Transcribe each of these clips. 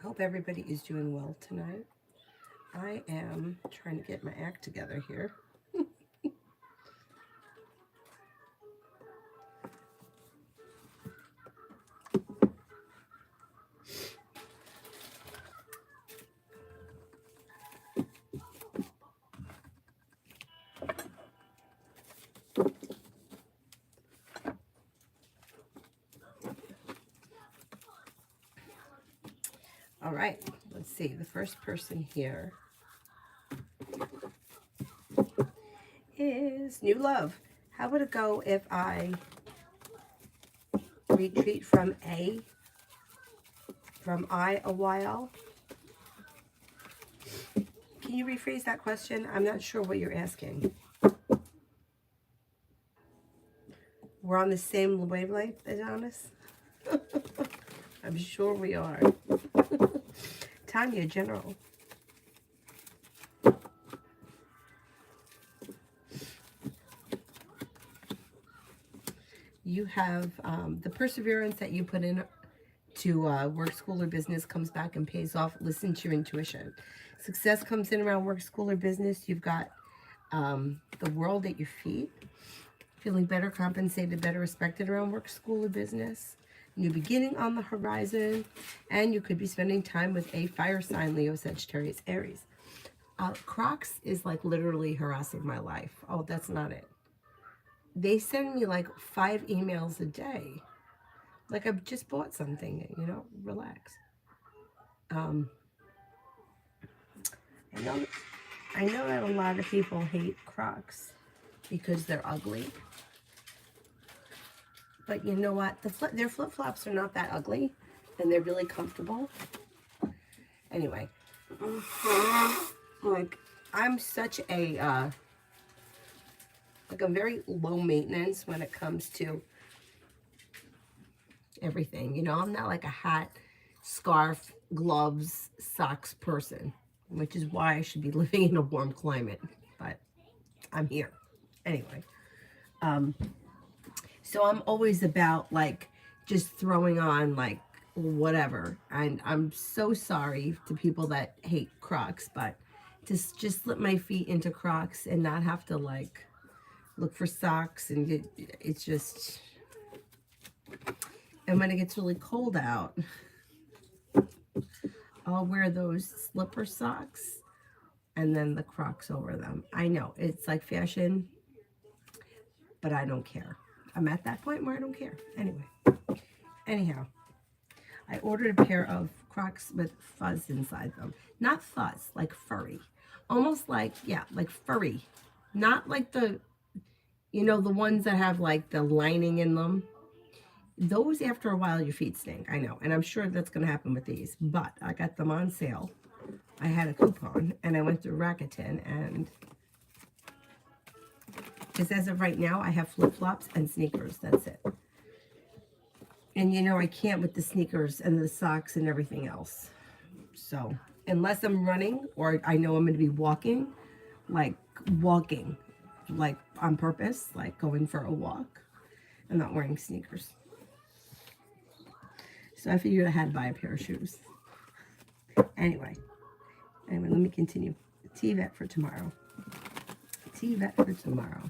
Hope everybody is doing well tonight. I am trying to get my act together here. All right, let's see. The first person here is New Love. How would it go if I retreat from I a while? Can you rephrase that question? I'm not sure what you're asking. We're on the same wavelength, Adonis? I'm sure we are. Tanya, General. You have the perseverance that you put in to work, school, or business comes back and pays off. Listen to your intuition. Success comes in around work, school, or business. You've got the world at your feet. Feeling better compensated, better respected around work, school, or business. New beginning on the horizon. And you could be spending time with a fire sign, Leo, Sagittarius, Aries. Crocs is like literally harassing my life. Oh, that's not it. They send me like 5 emails a day. Like I've just bought something, you know, relax. I know that a lot of people hate Crocs because they're ugly. But you know what? Their flip-flops are not that ugly, and they're really comfortable. Anyway, like I'm such a like I'm very low maintenance when it comes to everything. You know, I'm not like a hat, scarf, gloves, socks person, which is why I should be living in a warm climate. But I'm here anyway. So I'm always about like just throwing on like whatever. And I'm so sorry to people that hate Crocs, but just slip my feet into Crocs and not have to like look for socks, and it's just, and when it gets really cold out, I'll wear those slipper socks and then the Crocs over them. I know it's like fashion, but I don't care. I'm at that point where I don't care. Anyhow, I ordered a pair of Crocs with fuzz inside them. Not fuzz, like furry. Almost like, yeah, like furry. Not like the, you know, the ones that have like the lining in them. Those, after a while, your feet stink. I know. And I'm sure that's going to happen with these. But I got them on sale. I had a coupon and I went to Rakuten, and just as of right now, I have flip-flops and sneakers. That's it. And you know, I can't with the sneakers and the socks and everything else. So unless I'm running or I know I'm going to be walking like on purpose, like going for a walk, I'm not wearing sneakers. So I figured I had to buy a pair of shoes. Anyway, let me continue. TVET for tomorrow. TVET for tomorrow.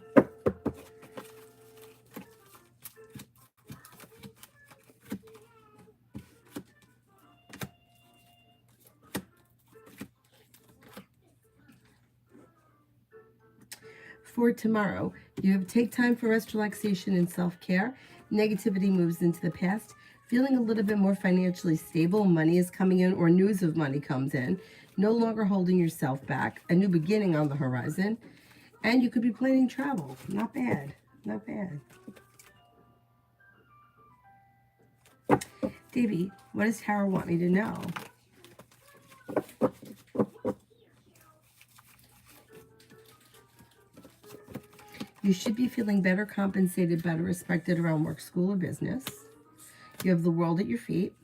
For tomorrow, you have take time for rest, relaxation, and self-care. Negativity moves into the past. Feeling a little bit more financially stable. Money is coming in, or news of money comes in. No longer holding yourself back. A new beginning on the horizon. And you could be planning travel. Not bad. Not bad. Davey, what does Tara want me to know? You should be feeling better compensated, better respected around work, school, or business. You have the world at your feet.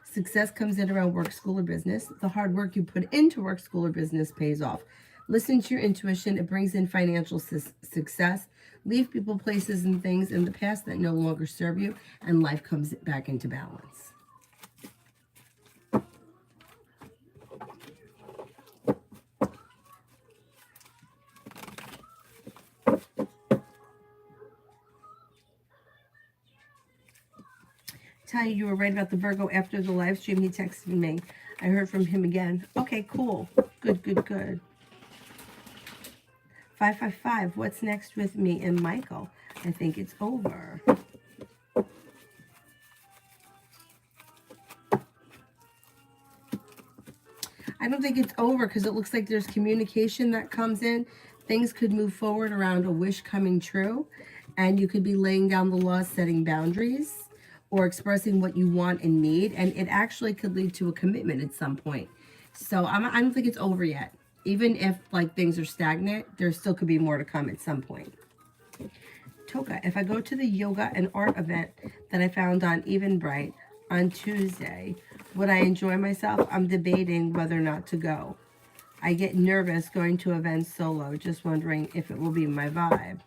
Success comes in around work, school, or business. The hard work you put into work, school, or business pays off. Listen to your intuition. It brings in financial success. Leave people, places, and things in the past that no longer serve you, and life comes back into balance. Tanya, you were right about the Virgo. After the live stream, he texted me. I heard from him again. Okay, cool. Good, good, good. 555, what's next with me and Michael? I think it's over. I don't think it's over because it looks like there's communication that comes in. Things could move forward around a wish coming true. And you could be laying down the law, setting boundaries, or expressing what you want and need. And it actually could lead to a commitment at some point. So I don't think it's over yet. Even if like things are stagnant, there still could be more to come at some point. Toka, if I go to the yoga and art event that I found on Eventbrite on Tuesday, would I enjoy myself? I'm debating whether or not to go. I get nervous going to events solo, just wondering if it will be my vibe.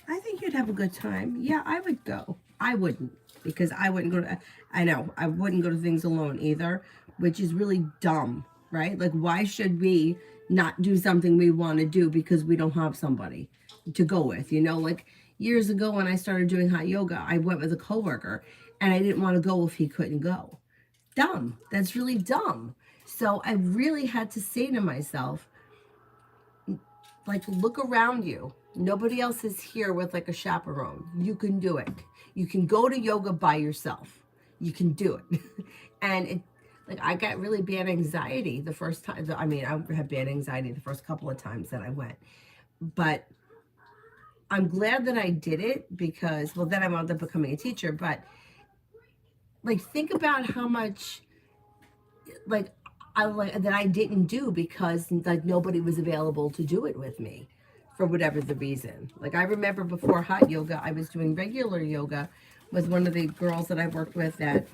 I think you'd have a good time. Yeah, I would go. I wouldn't, because I wouldn't go to, I know, I wouldn't go to things alone either, which is really dumb, right? Like, why should we not do something we want to do because we don't have somebody to go with, you know? Like, years ago when I started doing hot yoga, I went with a coworker, and I didn't want to go if he couldn't go. Dumb. That's really dumb. So I really had to say to myself, like, look around you. Nobody else is here with like a chaperone. You can do it. You can go to yoga by yourself. You can do it. And it, like, I got really bad anxiety the first time. I mean, I had bad anxiety the first couple of times that I went. But I'm glad that I did it because, well, then I wound up becoming a teacher. But like, think about how much, like, that I didn't do because like nobody was available to do it with me for whatever the reason. Like, I remember before hot yoga, I was doing regular yoga with one of the girls that I worked with at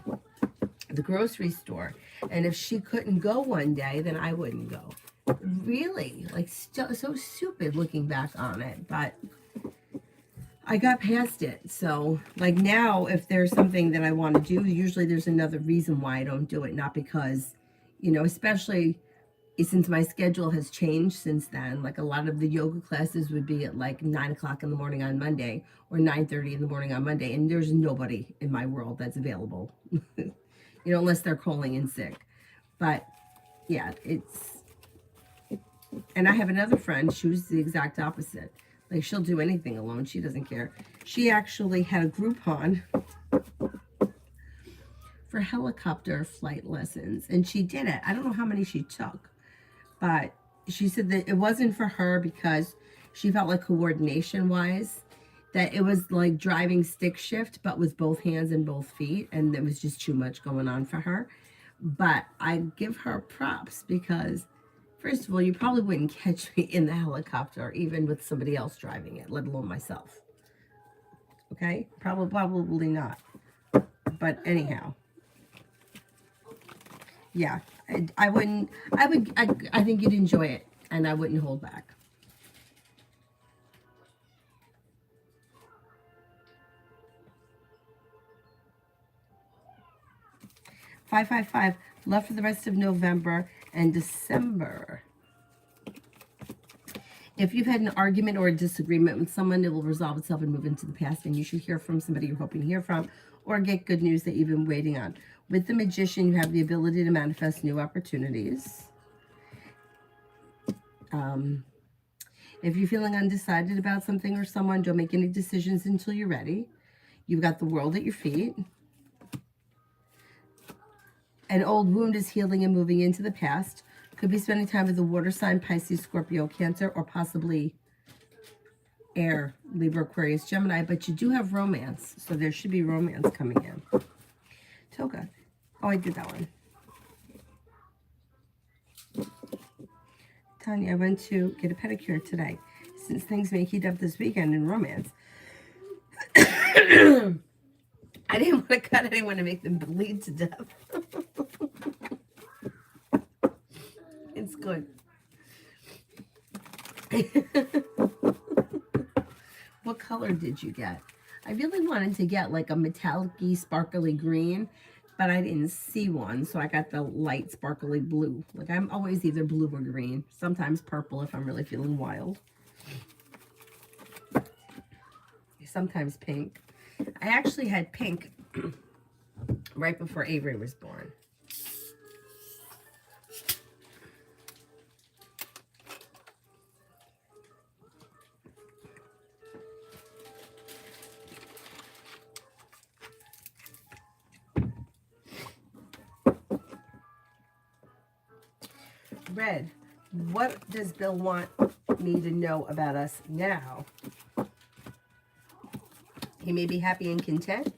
the grocery store. And if she couldn't go one day, then I wouldn't go. Really, like, so stupid looking back on it, but I got past it. So like now, if there's something that I want to do, usually there's another reason why I don't do it, not because, you know, especially since my schedule has changed since then. Like, a lot of the yoga classes would be at like 9 o'clock in the morning on Monday or 9:30 in the morning on Monday. And there's nobody in my world that's available, you know, unless they're calling in sick. But yeah, and I have another friend, who's the exact opposite. Like, she'll do anything alone. She doesn't care. She actually had a Groupon for helicopter flight lessons, and she did it. I don't know how many she took, but she said that it wasn't for her because she felt like coordination-wise, that it was like driving stick shift, but with both hands and both feet, and there was just too much going on for her. But I give her props because, first of all, you probably wouldn't catch me in the helicopter, even with somebody else driving it, let alone myself. Okay? Probably not. But anyhow. Yeah. I think you'd enjoy it, and I wouldn't hold back. $555, love for the rest of November and December. If you've had an argument or a disagreement with someone, it will resolve itself and move into the past, and you should hear from somebody you're hoping to hear from, or get good news that you've been waiting on. With the Magician, you have the ability to manifest new opportunities. If you're feeling undecided about something or someone, don't make any decisions until you're ready. You've got the world at your feet. An old wound is healing and moving into the past. Could be spending time with the water sign, Pisces, Scorpio, Cancer, or possibly air, Libra, Aquarius, Gemini. But you do have romance, so there should be romance coming in. Toga. Oh, I did that one. Tanya, I went to get a pedicure today. Since things may heat up this weekend in romance, I didn't want to cut anyone to make them bleed to death. It's good. What color did you get? I really wanted to get like a metallic-y, sparkly green, but I didn't see one, so I got the light sparkly blue. Like, I'm always either blue or green, sometimes purple if I'm really feeling wild, sometimes pink. I actually had pink right before Avery was born. Red, what does Bill want me to know about us now? He may be happy and content,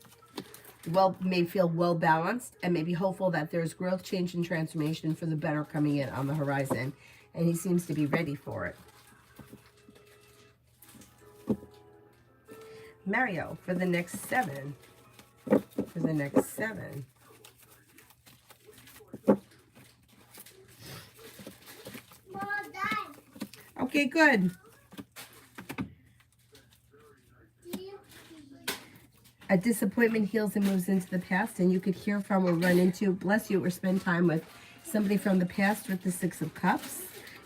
may feel well balanced, and may be hopeful that there's growth, change, and transformation for the better coming in on the horizon, and he seems to be ready for it. Mario, for the next 7. For the next 7. Okay, good. A disappointment heals and moves into the past, and you could hear from or run into, bless you, or spend time with somebody from the past with the 6 of Cups.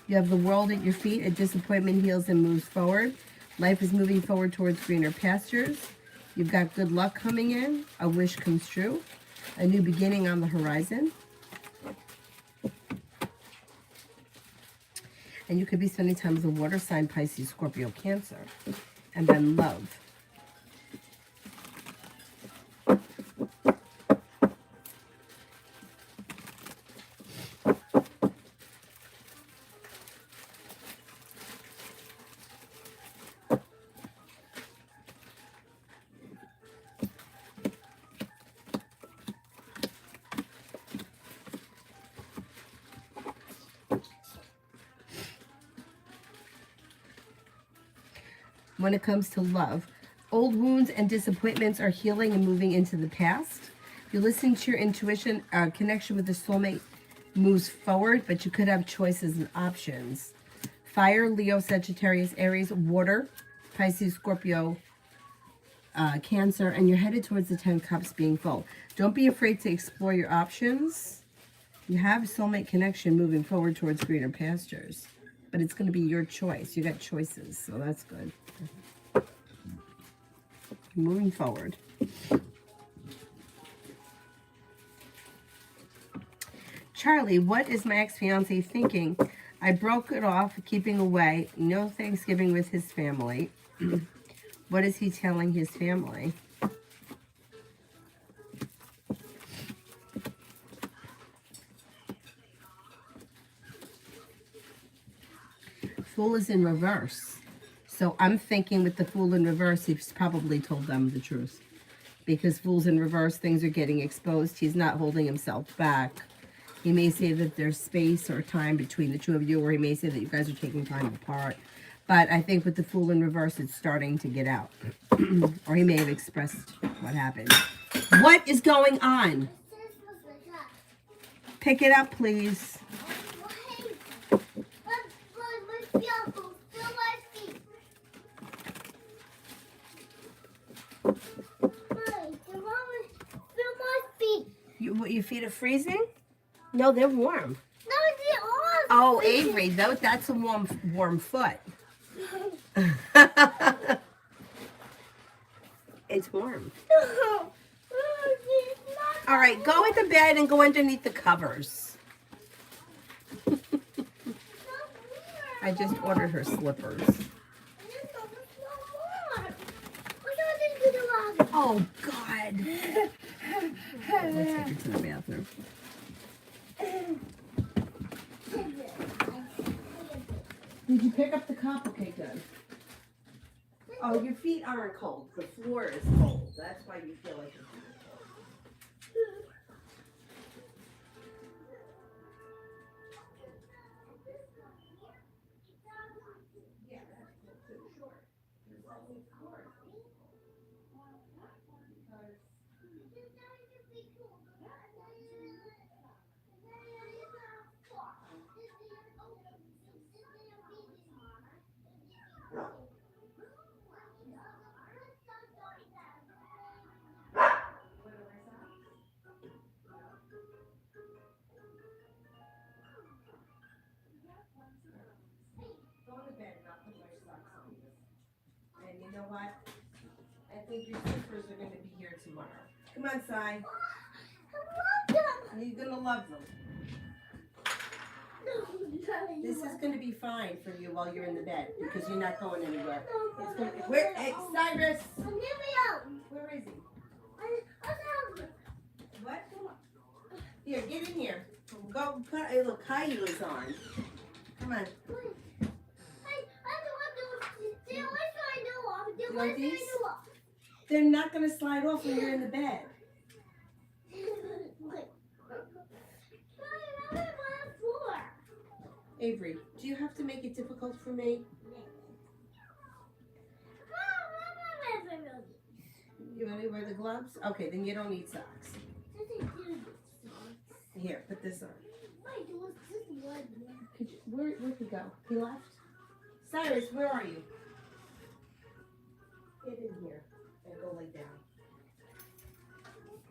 You have the world at your feet. A disappointment heals and moves forward. Life is moving forward towards greener pastures. You've got good luck coming in. A wish comes true. A new beginning on the horizon. And you could be spending time with a water sign, Pisces, Scorpio, Cancer. And then love. When it comes to love, old wounds and disappointments are healing and moving into the past. If you listen to your intuition, connection with the soulmate moves forward, but you could have choices and options. Fire, Leo, Sagittarius, Aries, water, Pisces, Scorpio, Cancer, and you're headed towards the 10 cups being full. Don't be afraid to explore your options. You have soulmate connection moving forward towards greener pastures, but it's going to be your choice. You got choices, so that's good. Moving forward. Charlie, what is my ex-fiance thinking? I broke it off, keeping away. No Thanksgiving with his family. What is he telling his family? Fool is in reverse. So I'm thinking with the Fool in reverse, he's probably told them the truth. Because Fool's in reverse, things are getting exposed. He's not holding himself back. He may say that there's space or time between the two of you, or he may say that you guys are taking time apart. But I think with the Fool in reverse, it's starting to get out. Or he may have expressed what happened. What is going on? Pick it up, please. Your feet are freezing? No, they're warm. No, they're all Oh, Avery, that's a warm foot. It's warm. No. All right, go into bed and go underneath the covers. I just ordered her slippers. Oh, God. Let's take her to the bathroom. Did you pick up the cup? Okay, good. Oh, your feet aren't cold. The floor is cold. That's why you feel like your feet are cold. Yeah, that's too short. It's always short. Come on, Si. I love them. You're going to love them. This is going to be fine for you while you're in the bed because you're not going anywhere. It's going to be... Where? Hey, Cyrus! Where is he? What? Here, get in here. Go put a little coyotes on. Come on. You want these? They're not going to slide off when you're in the bed. Avery, do you have to make it difficult for me? You want to wear the gloves? Okay, then you don't need socks. Here, put this on. Where'd he go? He left? Cyrus, where are you? Get in here and go lay down.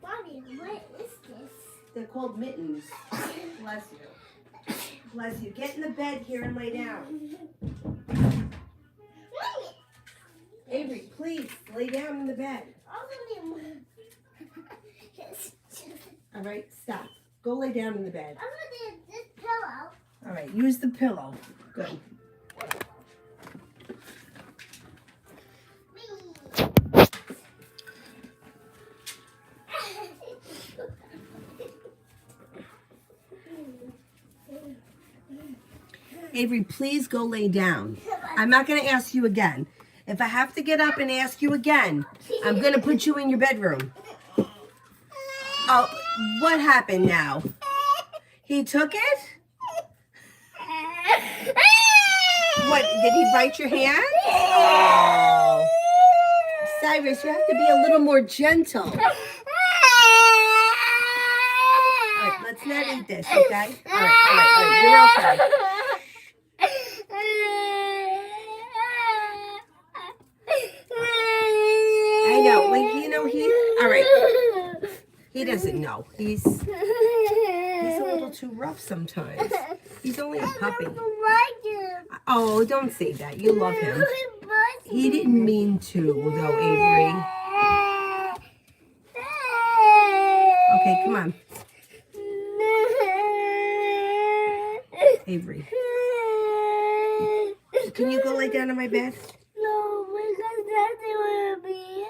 Mommy, what is this? They're called mittens. Bless you. Bless you. Get in the bed here and lay down. Avery, please, lay down in the bed. All right, stop. Go lay down in the bed. I'm gonna do this pillow. All right, use the pillow. Good. Avery, please go lay down. I'm not going to ask you again. If I have to get up and ask you again, I'm going to put you in your bedroom. Oh, what happened now? He took it? What, did he bite your hand? Oh. Cyrus, you have to be a little more gentle. All right, let's not eat this, okay? All right, you're okay. I know, like, you know, all right. He doesn't know. He's a little too rough sometimes. He's only a puppy. Oh, don't say that. You love him. He didn't mean to, though, Avery. Okay, come on. Avery. Can you go lay down on my bed? No, because that's it will be.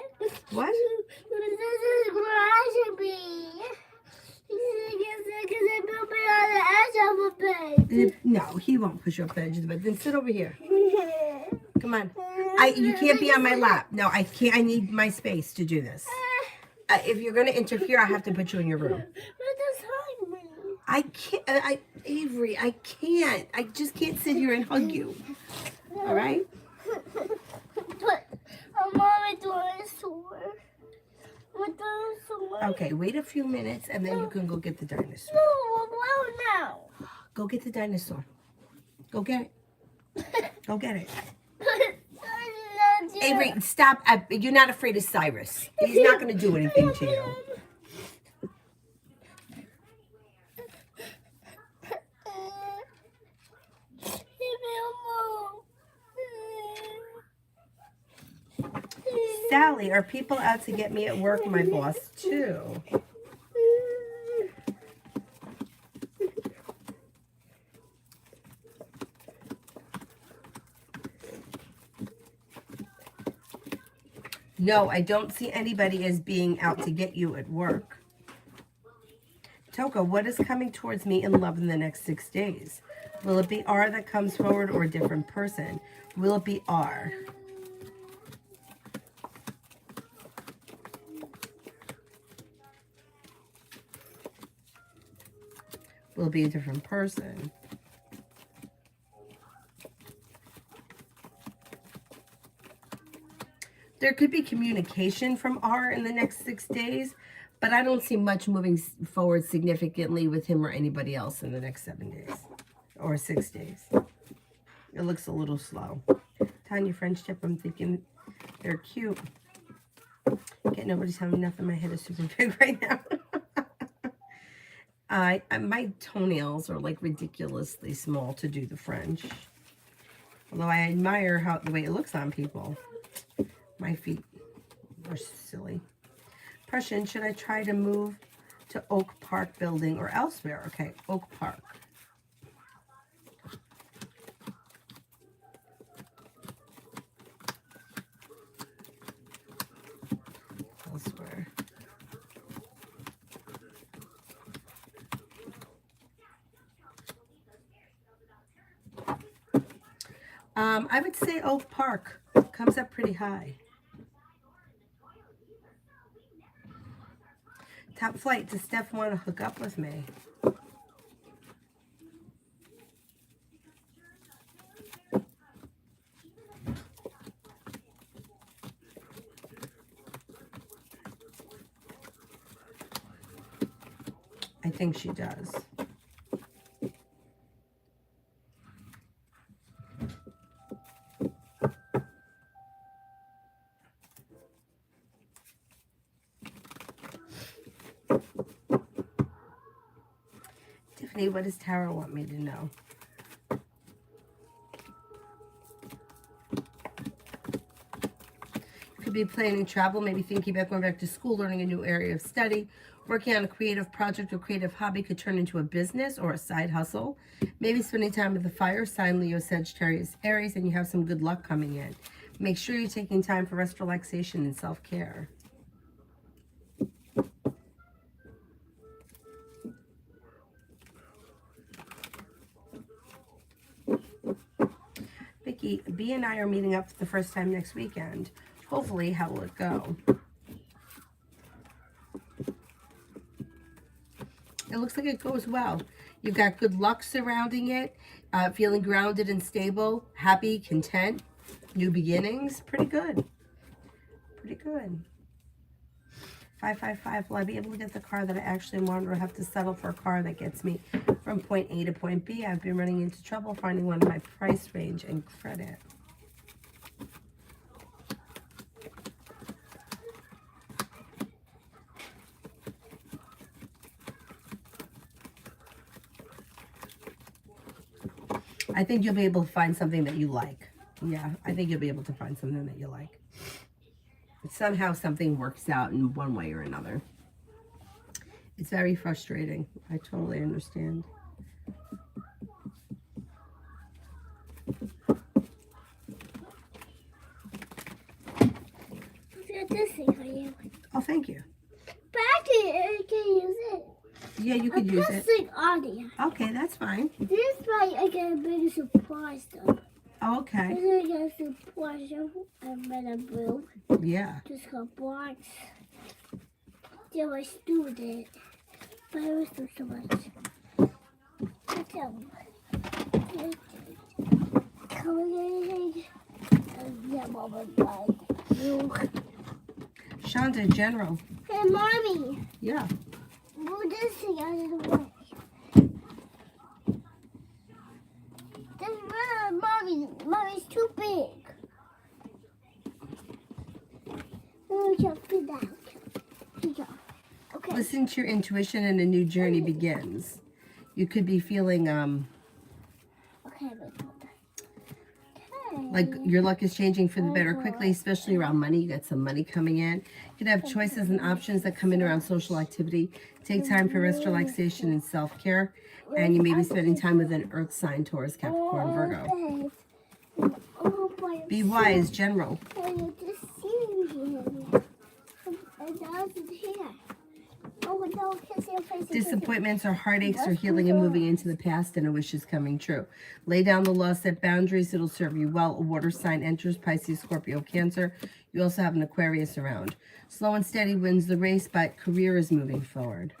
What? Because this is crashing me. Because it put me on the edge of a bed. No, he won't push you off the edge of the bed. Then sit over here. Come on. You can't be on my lap. No, I can't. I need my space to do this. If you're going to interfere, I have to put you in your room. But that's hard me. I can't. Avery, I can't. I just can't sit here and hug you. All right? But my door is sore. My door is sore. Okay, wait a few minutes and then you can go get the dinosaur. No, well now. Go get the dinosaur. Go get it. Go get it. Avery, stop. You're not afraid of Cyrus. He's not going to do anything to you. Sally, are people out to get me at work? My boss, too. No, I don't see anybody as being out to get you at work. Toka, what is coming towards me in love in the next 6 days? Will it be R that comes forward or a different person? Will it be R? Will it be a different person? There could be communication from R in the next 6 days, but I don't see much moving forward significantly with him or anybody else in the next 7 days or 6 days. It looks a little slow. Tanya Friendship, I'm thinking they're cute. Can't nobody tell me nothing. My head is super big right now. My toenails are like ridiculously small to do the French. Although I admire the way it looks on people. My feet are silly. Depression, should I try to move to Oak Park building or elsewhere? Okay, Oak Park. Elsewhere. I would say Oak Park comes up pretty high. Top flight, does Steph want to hook up with me? I think she does. Tiffany, what does Tara want me to know? Could be planning travel, maybe thinking about going back to school, learning a new area of study, working on a creative project or creative hobby could turn into a business or a side hustle. Maybe spending time with the fire sign, Leo, Sagittarius, Aries, and you have some good luck coming in. Make sure you're taking time for rest, relaxation, and self-care. Vicky, B and I are meeting up for the first time next weekend. Hopefully, how will it go? It looks like it goes well. You've got good luck surrounding it, feeling grounded and stable, happy, content, new beginnings. Pretty good. Pretty good. 555, will I be able to get the car that I actually want, or have to settle for a car that gets me from point A to point B? I've been running into trouble finding one in my price range and credit. I think you'll be able to find something that you like. Yeah, I think you'll be able to find something that you like. Somehow something works out in one way or another. It's very frustrating. I totally understand. I've got this thing for you. Oh, thank you. But I can use it. Yeah, you could use it. Plastic on it. Okay, that's fine. This is why I get a big surprise though. Oh, okay. This is a surprise and red and blue. Yeah. Just got blocks. They were student. But I was so much. Shonda, General. Hey, Mommy. Yeah. Move this thing out of the way. This one, Mommy's too big. We can fit that. Here you go. Okay. Listen to your intuition and a new journey begins. You could be feeling Okay, wait, hold on. Okay. like your luck is changing for the better quickly, especially around money. You got some money coming in. You could have choices and options that come in around social activity. Take time for rest, relaxation, and self-care. And you may be spending time with an earth sign, Taurus, Capricorn, Virgo. Be wise, General. Disappointments or heartaches are healing and moving into the past, and a wish is coming true. Lay down the law, set boundaries. It'll serve you well. A water sign enters, Pisces, Scorpio, Cancer. You also have an Aquarius around. Slow and steady wins the race, but career is moving forward.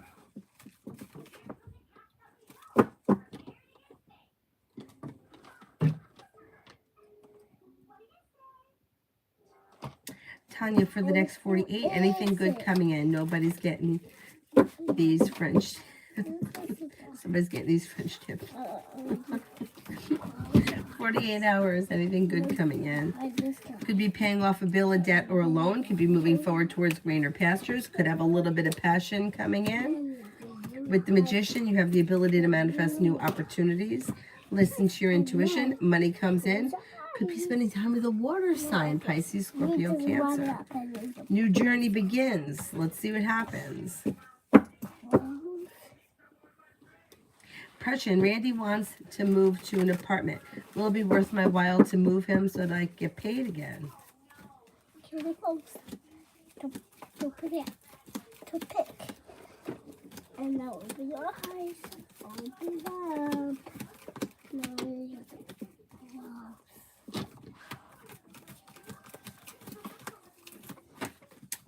Tanya, for the next 48, anything good coming in? Nobody's getting these French. Somebody's getting these French tips. 48 hours, anything good coming in? Could be paying off a bill, a debt, or a loan. Could be moving forward towards greener pastures. Could have a little bit of passion coming in. With the Magician, you have the ability to manifest new opportunities. Listen to your intuition. Money comes in. Could be spending time with a water sign, Pisces, Scorpio, Cancer. New journey begins. Let's see what happens. Depression. Randy wants to move to an apartment. Will it be worth my while to move him so that I can get paid again? To put it, to pick. And that will be your eyes. Open up.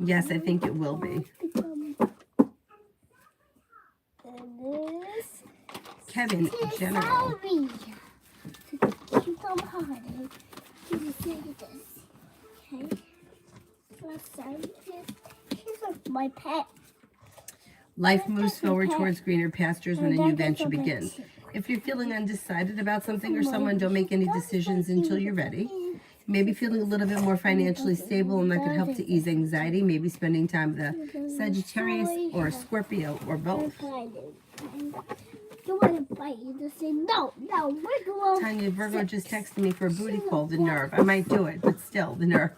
Yes, I think it will be. Kevin, General. Keep on hiding. You say this. Okay? Last side. Here's my pet. Life moves forward towards greener pastures when a new venture begins. If you're feeling undecided about something or someone, don't make any decisions until you're ready. Maybe feeling a little bit more financially stable, and that could help to ease anxiety. Maybe spending time with a Sagittarius or a Scorpio or both. You want to bite you to say no, wiggle. Tanya, Virgo just texted me for a booty call, the nerve. I might do it, but still, the nerve.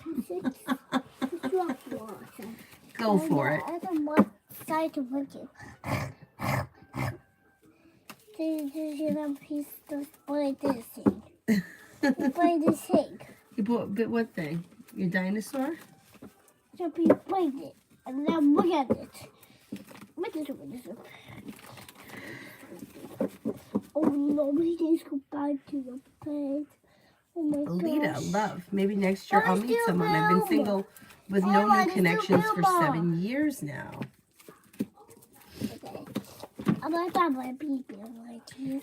Go for it. I don't want side to look you. He's just playing this thing. He's playing this thing. You bought what thing? Your dinosaur? So he played it. And now look at it. What is it? Oh no, he needs to go back to the bed. Oh my Alita, gosh. love. Maybe next year I'll meet someone. I've been single with no new connections for 7 years now. Okay. I'm like that, my baby.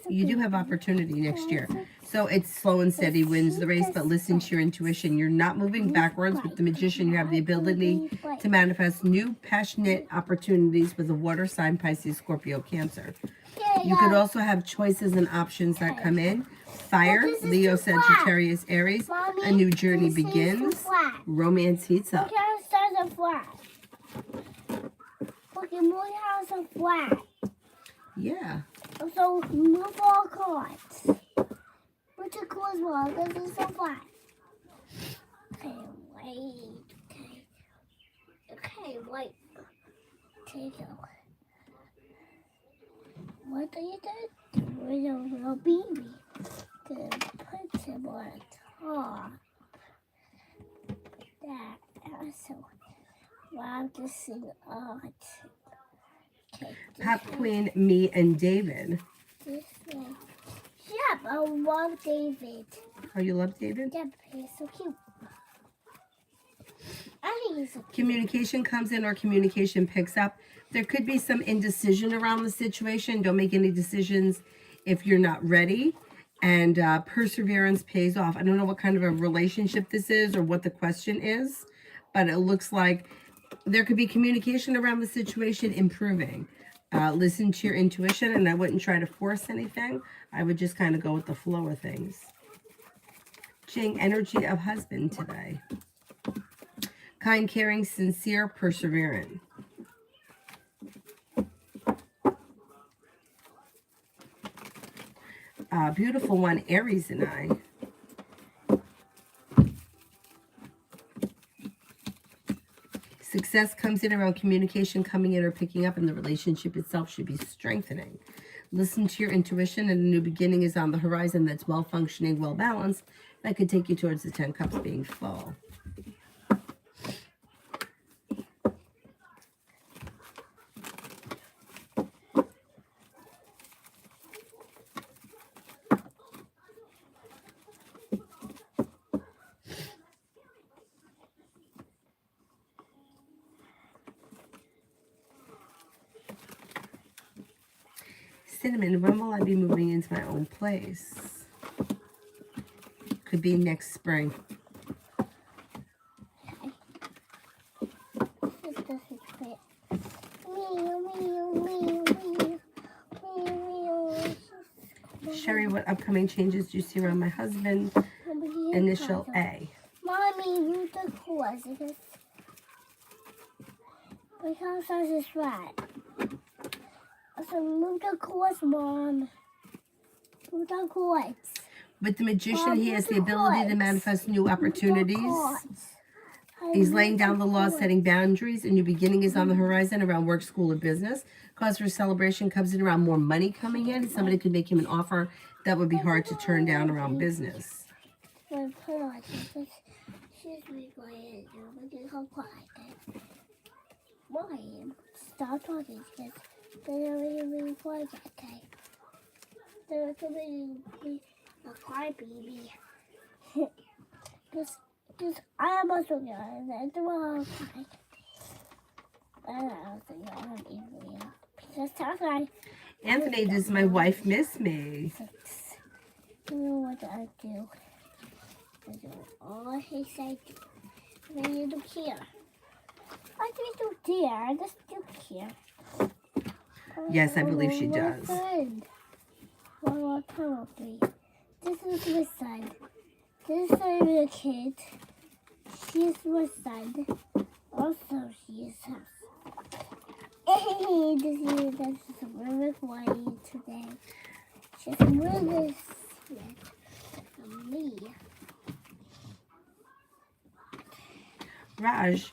You do have opportunity next year. So it's slow and steady wins the race, but listen to your intuition. You're not moving backwards. With the Magician, you have the ability to manifest new, passionate opportunities with a water sign, Pisces, Scorpio, Cancer. You could also have choices and options that come in. Fire, Leo, Sagittarius, Aries. A new journey begins. Romance heats up. Look how it starts a flat. Look, how it's flat. Yeah. So move all cards. What's the coolest one? Because it's so flat. Okay, wait. Okay, wait. Take it. What do you do? With a little baby. To put him on top. That also. Wow, this is art. Okay, Pop Queen, me, and David. this way. Yep, I love David. Oh, you love David? Yep, he's so cute. I think he's so cute. Communication comes in or communication picks up. There could be some indecision around the situation. Don't make any decisions if you're not ready. And perseverance pays off. I don't know what kind of a relationship this is or what the question is, but it looks like there could be communication around the situation improving. Listen to your intuition, and I wouldn't try to force anything. I would just kind of go with the flow of things. Jing, energy of husband today. Kind, caring, sincere, perseverant. Beautiful one, Aries and I. Success comes in around communication coming in or picking up, and the relationship itself should be strengthening. Listen to your intuition, and a new beginning is on the horizon that's well-functioning, well-balanced. That could take you towards the 10 Cups being full. Cinnamon, when will I be moving into my own place? Could be next spring. This doesn't fit. Sherry, what upcoming changes do you see around my husband? Initial A. Mommy, move the course because I was right. So move the course, Mom. Move the course. With the magician, he has the ability to manifest new opportunities. He's laying down the law, setting boundaries. A new beginning is on the horizon around work, school, or business. Cause for celebration comes in around more money coming in. Somebody could make him an offer that would be hard to turn down around business. Stop talking because they're really quiet, okay? They're going to be a crybaby. Because I am also young, and I want to cry. And I also young, and because that's why Anthony, does my wife miss me? 6. You know what I do? I do all he said. And you don't care. I just don't care. I just don't care. Yes, I believe she does. One more time, please. This is my son. This is the kid. She's my son. Also, she is us. Hey, this is really funny today. She's really sweet for me. Raj,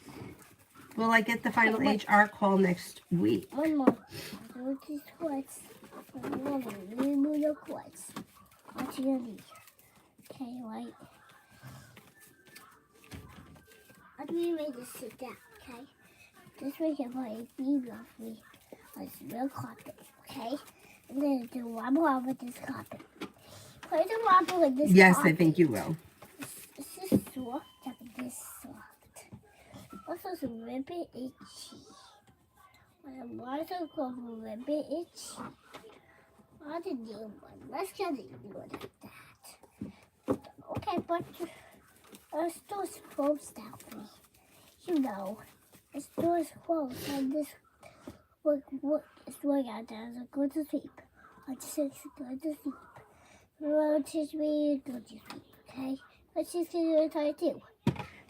will I get the final HR call next week? One more. I do these words. Remove the quartz. What's your need? Okay, right. I do make this sit down, okay? This way here for a baby of me on this real carpet, okay? And then do one more with this carpet. Put the wobble with this Yes, carpet. I think you will. This is soft, and this soft. Also, it's a little bit itchy. I'm also going to be a little bit itchy. I'll do one. Let's get it like that. Okay, but our store's closed now. You know, the store's closed, and this work is going out there. So go to sleep. I just go to sleep. Well, teach me to go to sleep, okay? But she's going to try too.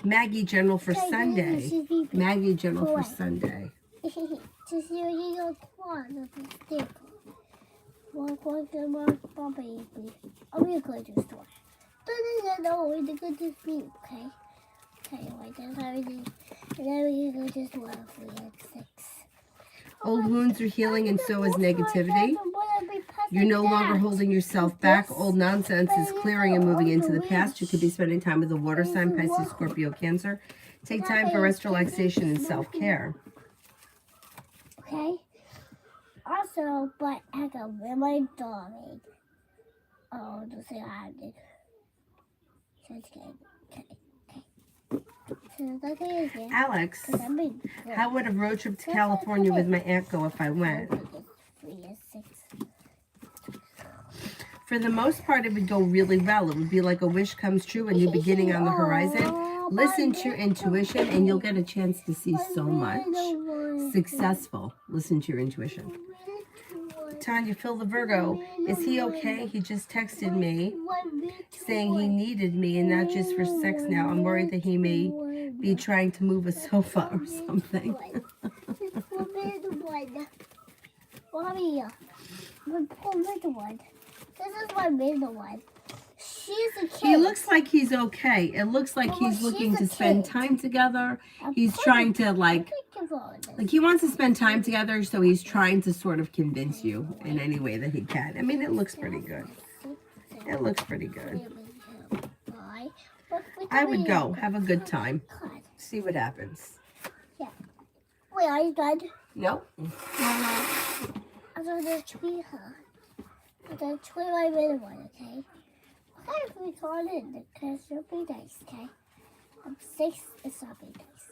Maggie General for Okay, Sunday. Maggie General for Sunday. Just you go on the stick. One baby. I'm going to go to the store. No, we're going to sleep, okay? Okay, wait, that's how we do. And then we can go to the store for at 6. Old wounds are healing and so is negativity. You're no longer holding yourself back. Old nonsense is clearing and moving into the past. You could be spending time with a water sign, Pisces, Scorpio, Cancer. Take time for rest, relaxation, and self-care. Okay? Also, but I got my dog. Oh, don't say I did. Okay. Alex, how would a road trip to California with my aunt go if I went? For the most part, it would go really well. It would be like a wish comes true, a new beginning on the horizon. Listen to your intuition, and you'll get a chance to see so much. Successful. Listen to your intuition. Tanya, Phil the Virgo, is he okay? He just texted me saying he needed me and not just for sex now. I'm worried that he may be trying to move a sofa or something. This is my middle one. She's a kid. He looks like he's okay. It looks like he's looking to spend time together. He's trying to like he wants to spend time together, so he's trying to sort of convince you in any way that he can. I mean, it looks pretty good. It looks pretty good. I would go. Have a good time. See what happens. Yeah. Wait, are you done? Nope. I'm going to tweet her. I'm going to tweet my middle one, okay? I have to call in because it'll be nice, okay? 6 is not be nice.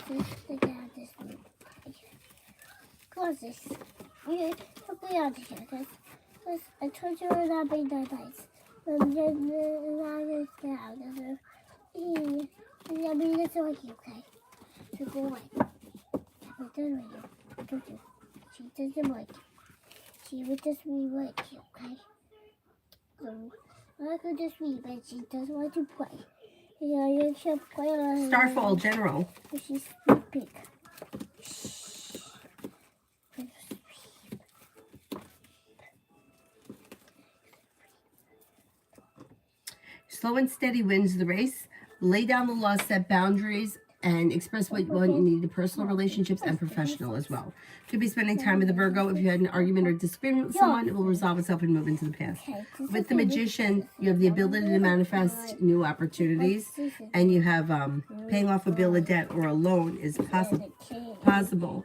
6 to get this one. Close this. You put me out here because I told you it would not be that nice. And then it's down. And I mean, it's like you, okay? So go away. It doesn't like you. Don't you? She doesn't like you. She would just be like you, okay? So, I could just read, but she doesn't want to play. You know, you should play on Starfall General. She's big. Slow and steady wins the race. Lay down the law, set boundaries, and express what you want and need in personal relationships and professional as well. Could be spending time with the Virgo. If you had an argument or disagreement with someone, it will resolve itself and move into the past. With the Magician, you have the ability to manifest new opportunities, and you have paying off a bill of debt or a loan is possible,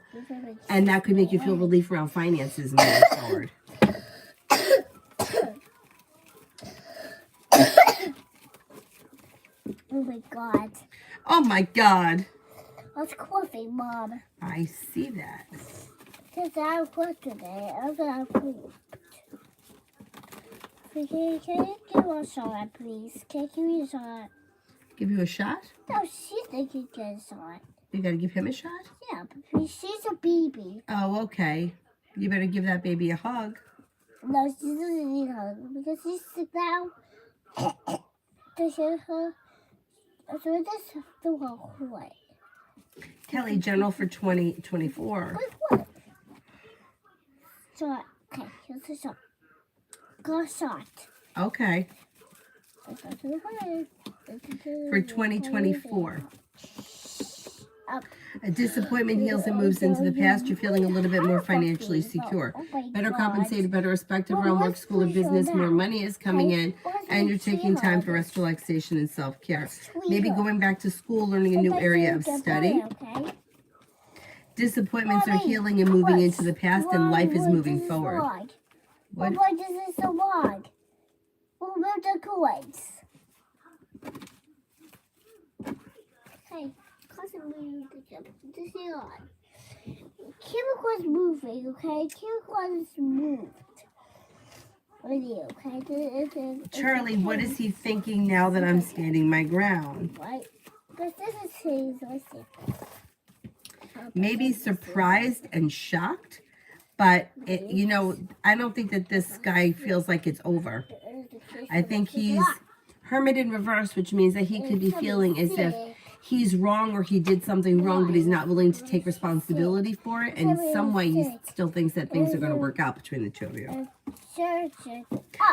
and that could make you feel relief around finances moving forward. Oh my god. Oh my God. That's coffee, Mom. I see that. Because I'm cooked today. I'm gonna cook. Can you give me a shot, please? Can you give me a shot? Give you a shot? No, she thinks you get a shot. You gotta give him a shot? Yeah, but she's a baby. Oh, okay. You better give that baby a hug. No, she doesn't need a hug because she's sick now. Does she her? So it does do her what? Kelly, general for 2024. What? Shot. Okay, here's a shot. Got a shot. Okay. For 2024. Up. A disappointment heals and moves into the past. You're feeling a little bit more financially secure. Better compensated, better respected around work, school, or business. More money is coming in, and you're taking time for rest, relaxation, and self-care. Maybe going back to school, learning a new area of study. Disappointments are healing and moving into the past, and life is moving forward. What? Why this is so long? What about the coins? Okay, cousin moving this is on. Chemicals moving, okay? Chemicals moved. With you, okay? Charlie, what is he thinking now that I'm standing my ground? Right? Because this is his, let's see. Maybe surprised and shocked, but I don't think that this guy feels like it's over. I think he's hermit in reverse, which means that he could be feeling as if he's wrong or he did something wrong, but he's not willing to take responsibility for it. And in some way, he still thinks that things are going to work out between the two of you.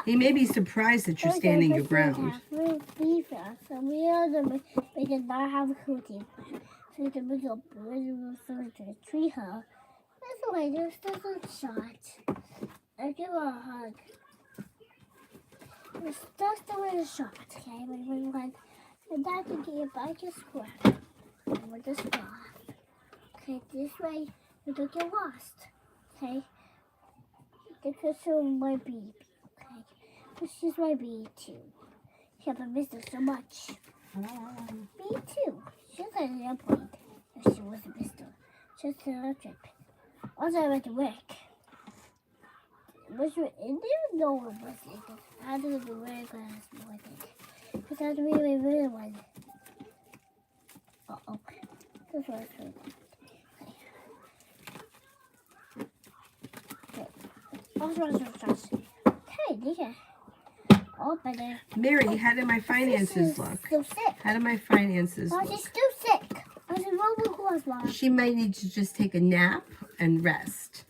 He may be surprised that you're standing your ground. So we did not have a cooking. So the big to tree her. That's why there's still a shot. I give her a hug. It's just the way a shot, okay? When and that to get back your square. And with the square. Okay, this way we don't get lost. Okay? Because she's my baby. Okay? But she's my baby too. She haven't missed her so much. Me too. She's at an airplane. If she wasn't missed her. Just a trip. Also, I went to work. Was you in there? No, it wasn't. I had to go to work last morning. Because I really wanted. Uh-oh. This was really okay. Okay, yeah. Oh, better. Mary, how did my finances look? Still sick. How did my finances Oh, look? she's still sick. I was a robot Mom. She might need to just take a nap and rest.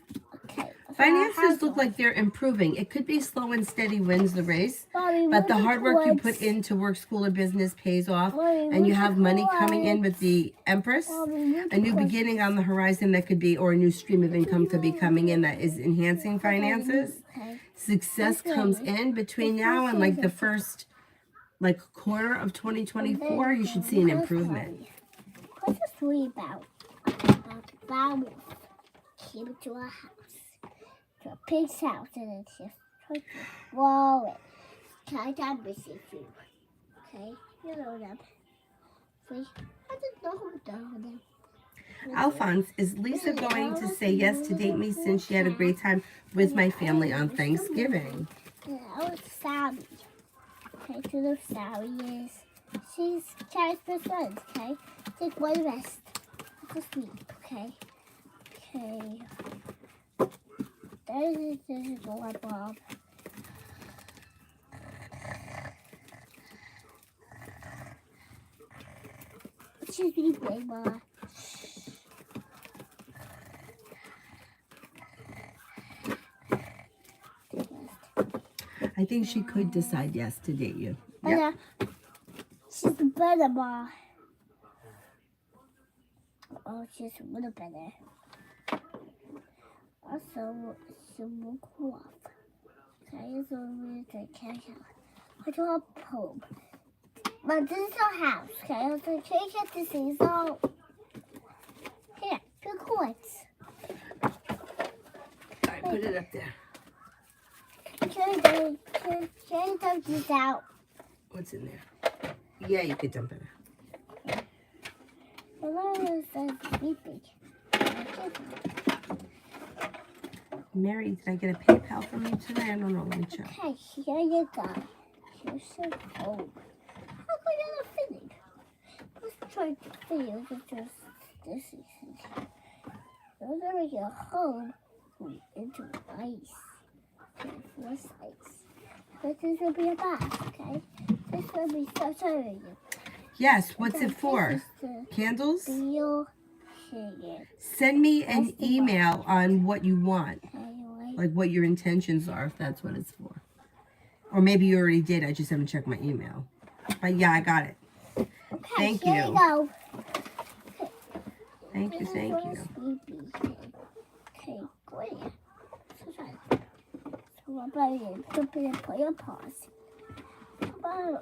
Okay. Finances look like they're improving. It could be slow and steady wins the race, but the hard work you put into work, school, or business pays off, and you have money coming in with the Empress. A new beginning on the horizon that could be, or a new stream of income could be coming in that is enhancing finances. Success comes in between now and like the first quarter of 2024. You should see an improvement. What's the story about? About came to a house. To a pig's house, and it's just tried to swallow it. Kind of missing food. Okay? You know them. See? I just know them. Alphonse, is Lisa going to say yes to date me since she had a great time with my family on Thanksgiving? Yeah, I was Sally. Okay, to the Sally is she's Chad's best friend, okay? Take one rest. Go to sleep, okay? Okay. This is the light bulb. She's sleeping, Mama. I think she could decide yes to date you. But Yep. she's better, Ma. Oh, she's a little better. Also, she will cool off. Okay, so we can put her home. But this is our house, okay? So change it to see so. Here, good coins. All right, put it up there. Can dump this out? What's in there? Yeah, you could dump it. The Lord says sleeping. Mary, did I get a PayPal from you today? I don't know. Let me check. Okay, here you go. Here's your home. How come you're not fitting? Let's try to feel just this is. Those are your home into ice. What's ice? But this will be a bath, okay? This will be so sorry. Yes, what's it for? Candles? Send me an email on what you want, like what your intentions are, if that's what it's for. Or maybe you already did, I just haven't checked my email. But yeah, I got it. Okay, Thank here you. we go. Thank you, thank you. Okay, great. So what about you? Put your paws. Oh,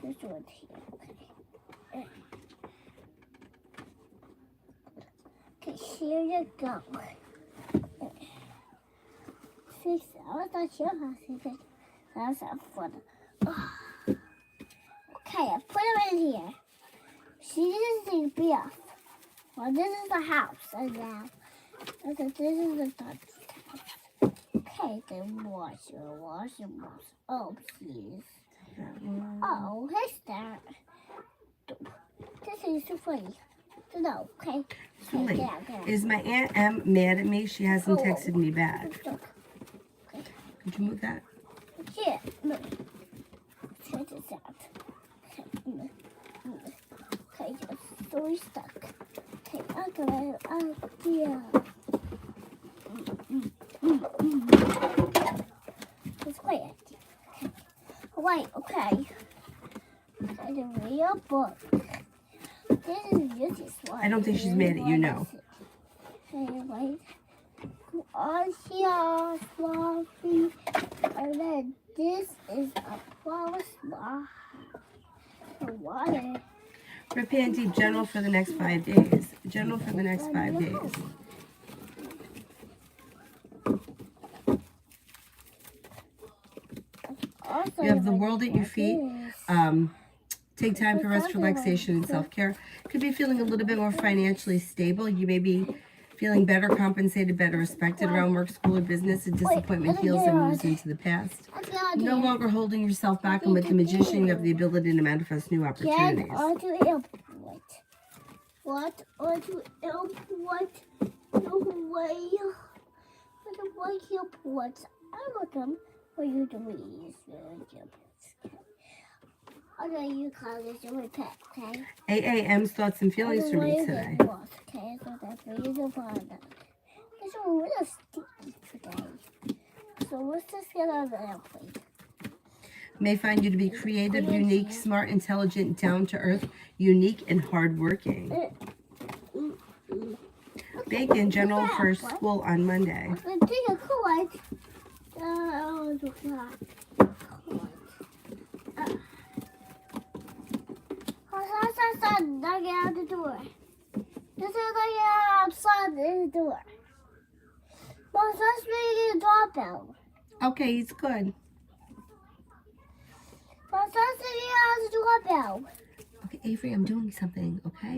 this one here. Okay. Okay, here you go. Six. I was not sure how to that's not fun. Okay, I put them in here. She didn't be off. Well, this is the house, and now this is the house. Okay, then wash. Oh, please. Oh, here's that. This is too funny. No, okay. Julie, Get out. is my Aunt Em mad at me? She hasn't texted me back. Okay. Could you move that? Here, look. Check this out. Okay, okay, you're so stuck. Okay, I got an idea. It's quite empty. Okay. Wait, okay. Okay, the real book. This is Yuki's one. I don't think she's mad at you, no. Okay, wait. On here, Fluffy. And then this is a flower spot. The water. Rip hand deep general for the next 5 days. General for the next 5 days. Also, You have the world at your feet. Take time for rest, relaxation, and self-care. Could be feeling a little bit more financially stable. You may be feeling better compensated, better respected around work, school, or business. A disappointment heals and moves into the past. No longer holding yourself back, and with the magician, you have the ability to manifest new opportunities. Get onto airport. What? Onto airport? No way. The white airport. I want them for you to read. I'll let you call this your pet, okay? AAM's thoughts and feelings for me today. Okay, so that's for you to find out. It's a little sticky today. So let's just get on the airplane. May find you to be creative, unique, smart, intelligent, down-to-earth, unique, and hardworking. Bacon, general for school on Monday. I'm taking a coin. Now get out the door. This is like outside the door. Mom, let's make a doorbell. Okay, he's good. Mom, let's make a doorbell. Okay, Avery, I'm doing something, okay?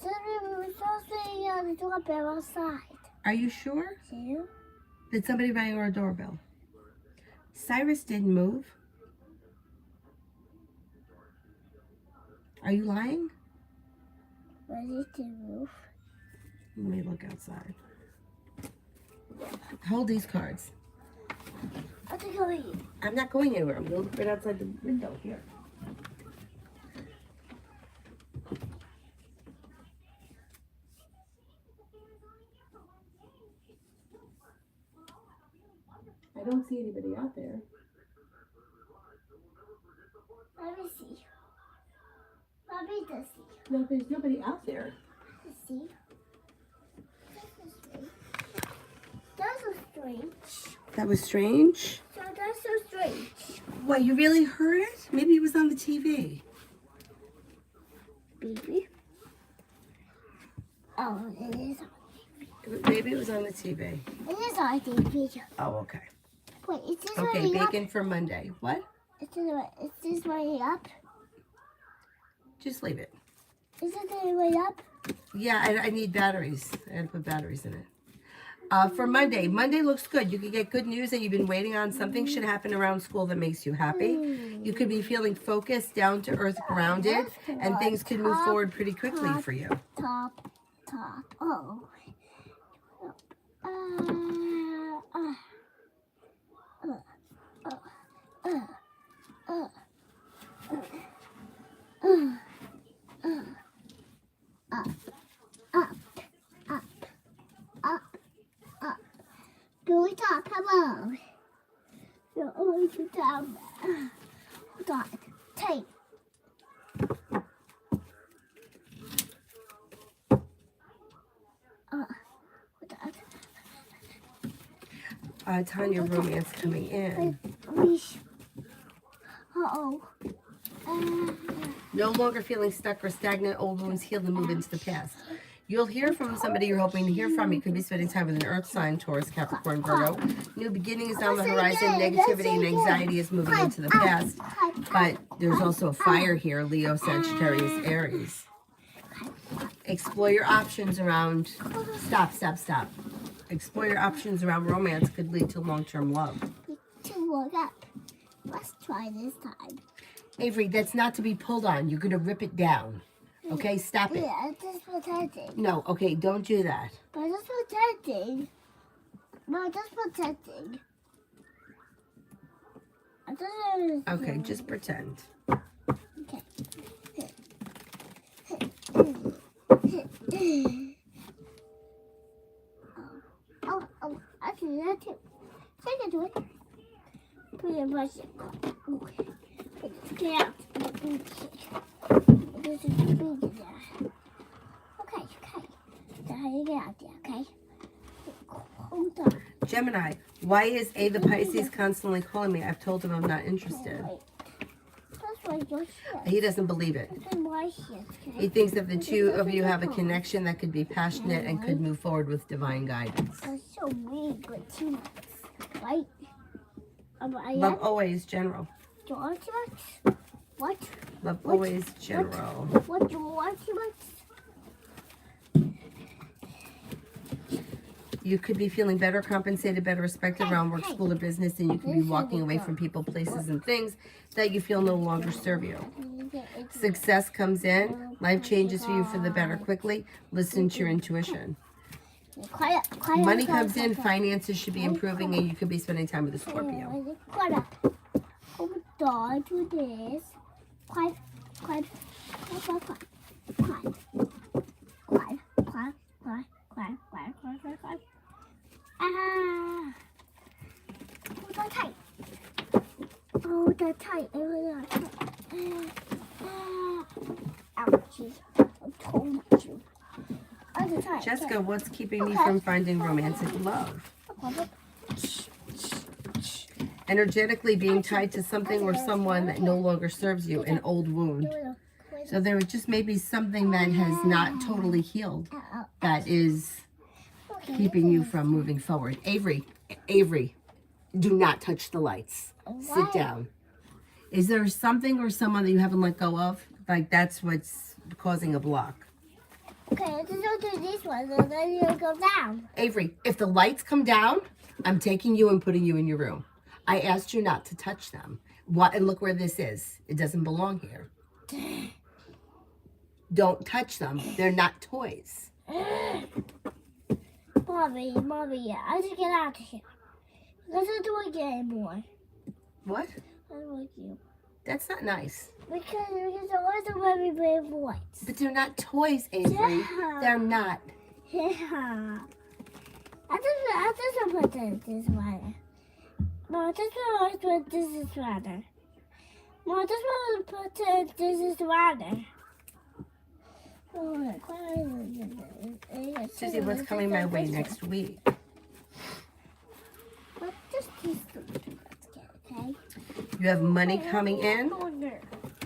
Let's make a doorbell outside. Are you sure? See? Did somebody ring our doorbell? Cyrus didn't move. Are you lying? Ready to move? Let me look outside. Hold these cards. I'll take over you. I'm not going anywhere. I'm going to look right outside the window here. I don't see anybody out there. Let me see. Let me just see. No, there's nobody out there. Let's see. That's so strange. That was strange. So that's so strange. What, you really heard it? Maybe it was on the TV. Baby. Oh, it is. Maybe it was on the TV. It is on TV. Oh, okay. Wait, is this Okay, already up? bacon for Monday. What? Is this already up? Just leave it. Is it already up? Yeah, I need batteries. I had to put batteries in it. For Monday looks good. You could get good news that you've been waiting on. Something should happen around school that makes you happy. You could be feeling focused, down to earth, grounded, and things could move forward pretty quickly for you. Top. Oh. Go top, hello. You're always down there. Hold on. Take. Tanya, romance coming in. Uh-oh. No longer feeling stuck or stagnant. Old wounds healed and move into the past. You'll hear from somebody you're hoping to hear from. You could be spending time with an earth sign, Taurus, Capricorn, Virgo. New beginning is on the horizon. Negativity and anxiety is moving into the past. But there's also a fire here, Leo, Sagittarius, Aries. Explore your options around... Stop. Explore your options around romance could lead to long-term love. To look up. Let's try this time. Avery, that's not to be pulled on. You're going to rip it down. Okay, stop it. Yeah, it's just protecting. No, okay, don't do that. But it's protecting. No, just protecting. Okay, just pretend. Okay. Oh, I can do that too. So I can do it. Put it in my shit. Okay. Get out. This is big there. Okay. So how do you get out there, okay? Hold on. Gemini, why is A the Pisces constantly calling me? I've told him I'm not interested. Wait. That's why you're shit. He doesn't believe it. That's my shit, okay? He thinks that the two of you have a connection that could be passionate and could move forward with divine guidance. That's so weird with teammates, right? Love always, general. George much? What? Love always, general. What do you want too much? You could be feeling better compensated, better respected around work, school, or business, and you could be walking away from people, places, and things that you feel no longer serve you. Success comes in. Life changes for you for the better quickly. Listen to your intuition. Quiet. Money comes in. Finances should be improving, and you could be spending time with a Scorpio. Quiet. Hold on to this. Quiet. Ah. Hold on tight. Ouchie. I told you. Jessica, what's keeping me from finding romantic love? Energetically being tied to something or someone that no longer serves you, an old wound. So there just may be something that has not totally healed that is keeping you from moving forward. Avery, do not touch the lights. Sit down. Is there something or someone that you haven't let go of? Like that's what's causing a block. Okay, let's go do this one, and then you'll go down. Avery, if the lights come down, I'm taking you and putting you in your room. I asked you not to touch them. What? And look where this is. It doesn't belong here. Don't touch them. They're not toys. Mommy, I just get out of here. Let's not do it anymore. What? I don't like you. That's not nice. Because I wasn't very brave voice. But they're not toys, Avery. Yeah. They're not. Yeah. I just put this one. No, this one put this is rather. Well, I just want to put this is water. Susie, what's coming my way next week? Let's just use the okay? You have money coming in.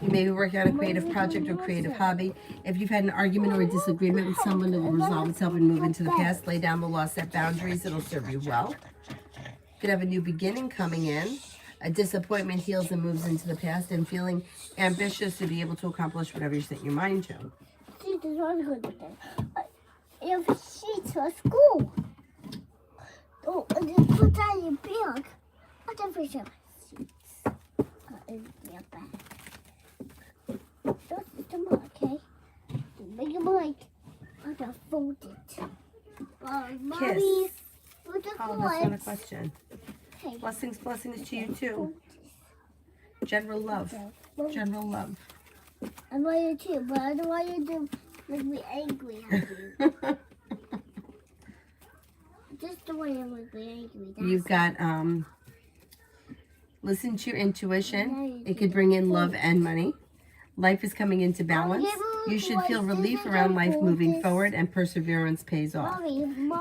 You may be working on a creative project or creative hobby. If you've had an argument or a disagreement with someone, it will resolve itself and move into the past. Lay down the law, set boundaries. It'll serve you well. You could have a new beginning coming in. A disappointment heals and moves into the past, and feeling ambitious to be able to accomplish whatever you set your mind to. See, there's one good thing. If she's for school. Oh, and then put that in your bag. I don't think so. Seats in your bag. Just the mark, okay? Make a mark. I don't fold it. Mommy, with the Oh, that's not a question. Okay. Blessings to you too. General love. General love. I want you too, but I don't want you to make me angry at you. Just the way I make me angry. You've got listen to your intuition. It could bring in love and money. Life is coming into balance. You should feel relief around life moving forward, and perseverance pays off.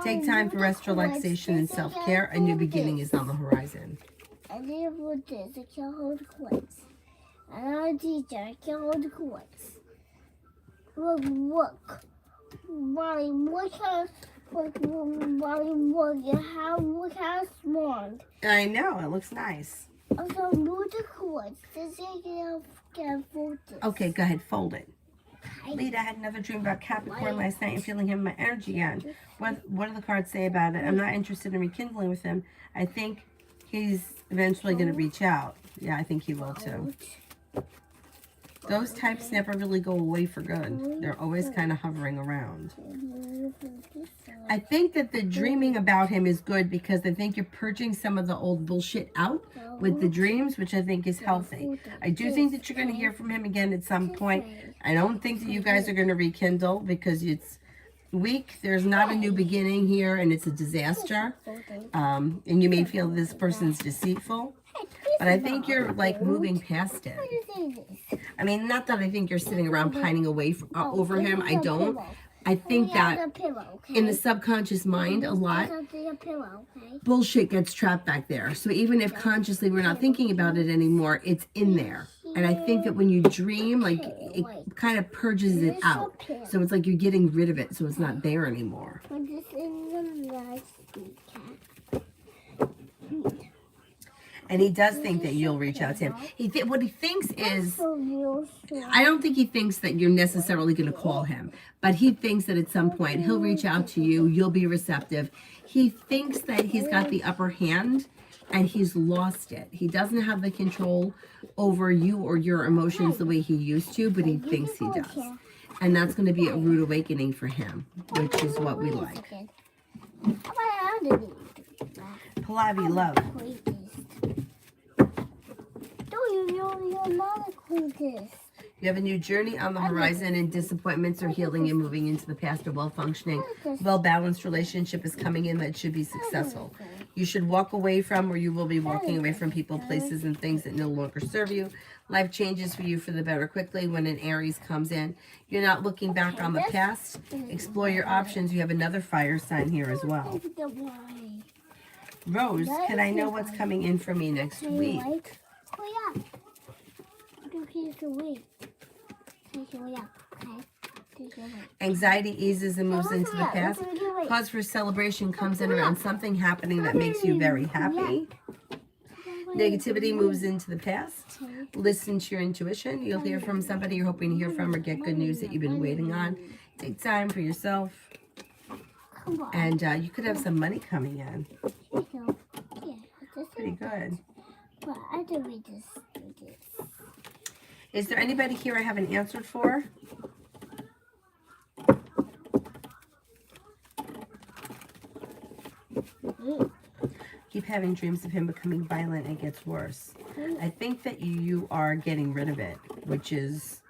Take time for rest, relaxation, and self-care. A new beginning is on the horizon. I did with this. I can't hold the coins. I'm a teacher. I can't hold the coins. Look. Mommy, look how smart. I know, it looks nice. Also, move the coins. This is can fold this. Okay, go ahead, fold it. Lita, I had another dream about Capricorn last night and feeling him in my energy again. What do the cards say about it? I'm not interested in rekindling with him. I think he's eventually going to reach out. Yeah, I think he will too. Those types never really go away for good. They're always kind of hovering around. I think that the dreaming about him is good because I think you're purging some of the old bullshit out with the dreams, which I think is healthy. I do think that you're going to hear from him again at some point. I don't think that you guys are going to rekindle because it's weak. There's not a new beginning here, and it's a disaster. And you may feel this person's deceitful. But I think you're like moving past it. I mean, not that I think you're sitting around pining away over him. I don't. I think that in the subconscious mind, a lot bullshit gets trapped back there. So even if consciously we're not thinking about it anymore, it's in there. And I think that when you dream, like it kind of purges it out. So it's like you're getting rid of it, so it's not there anymore. And he does think that you'll reach out to him. What he thinks is, I don't think he thinks that you're necessarily going to call him, but he thinks that at some point he'll reach out to you, you'll be receptive. He thinks that he's got the upper hand and he's lost it. He doesn't have the control over you or your emotions the way he used to, but he thinks he does. And that's going to be a rude awakening for him, which is what we like. Pallavi, love. You have a new journey on the horizon, and disappointments are healing and moving into the past. A well-functioning, well-balanced relationship is coming in that should be successful. You should walk away from, or you will be walking away from people, places, and things that no longer serve you. Life changes for you for the better quickly when an Aries comes in. You're not looking back on the past. Explore your options. You have another fire sign here as well. Rose, can I know what's coming in for me next week? Anxiety eases and moves into the past. Cause for celebration comes in around something happening that makes you very happy. Negativity moves into the past. Listen to your intuition. You'll hear from somebody you're hoping to hear from or get good news that you've been waiting on. Take time for yourself. And you could have some money coming in. Pretty good. But I do read this. Is there anybody here I haven't answered for? Keep having dreams of him becoming violent. It gets worse. I think that you are getting rid of it, which is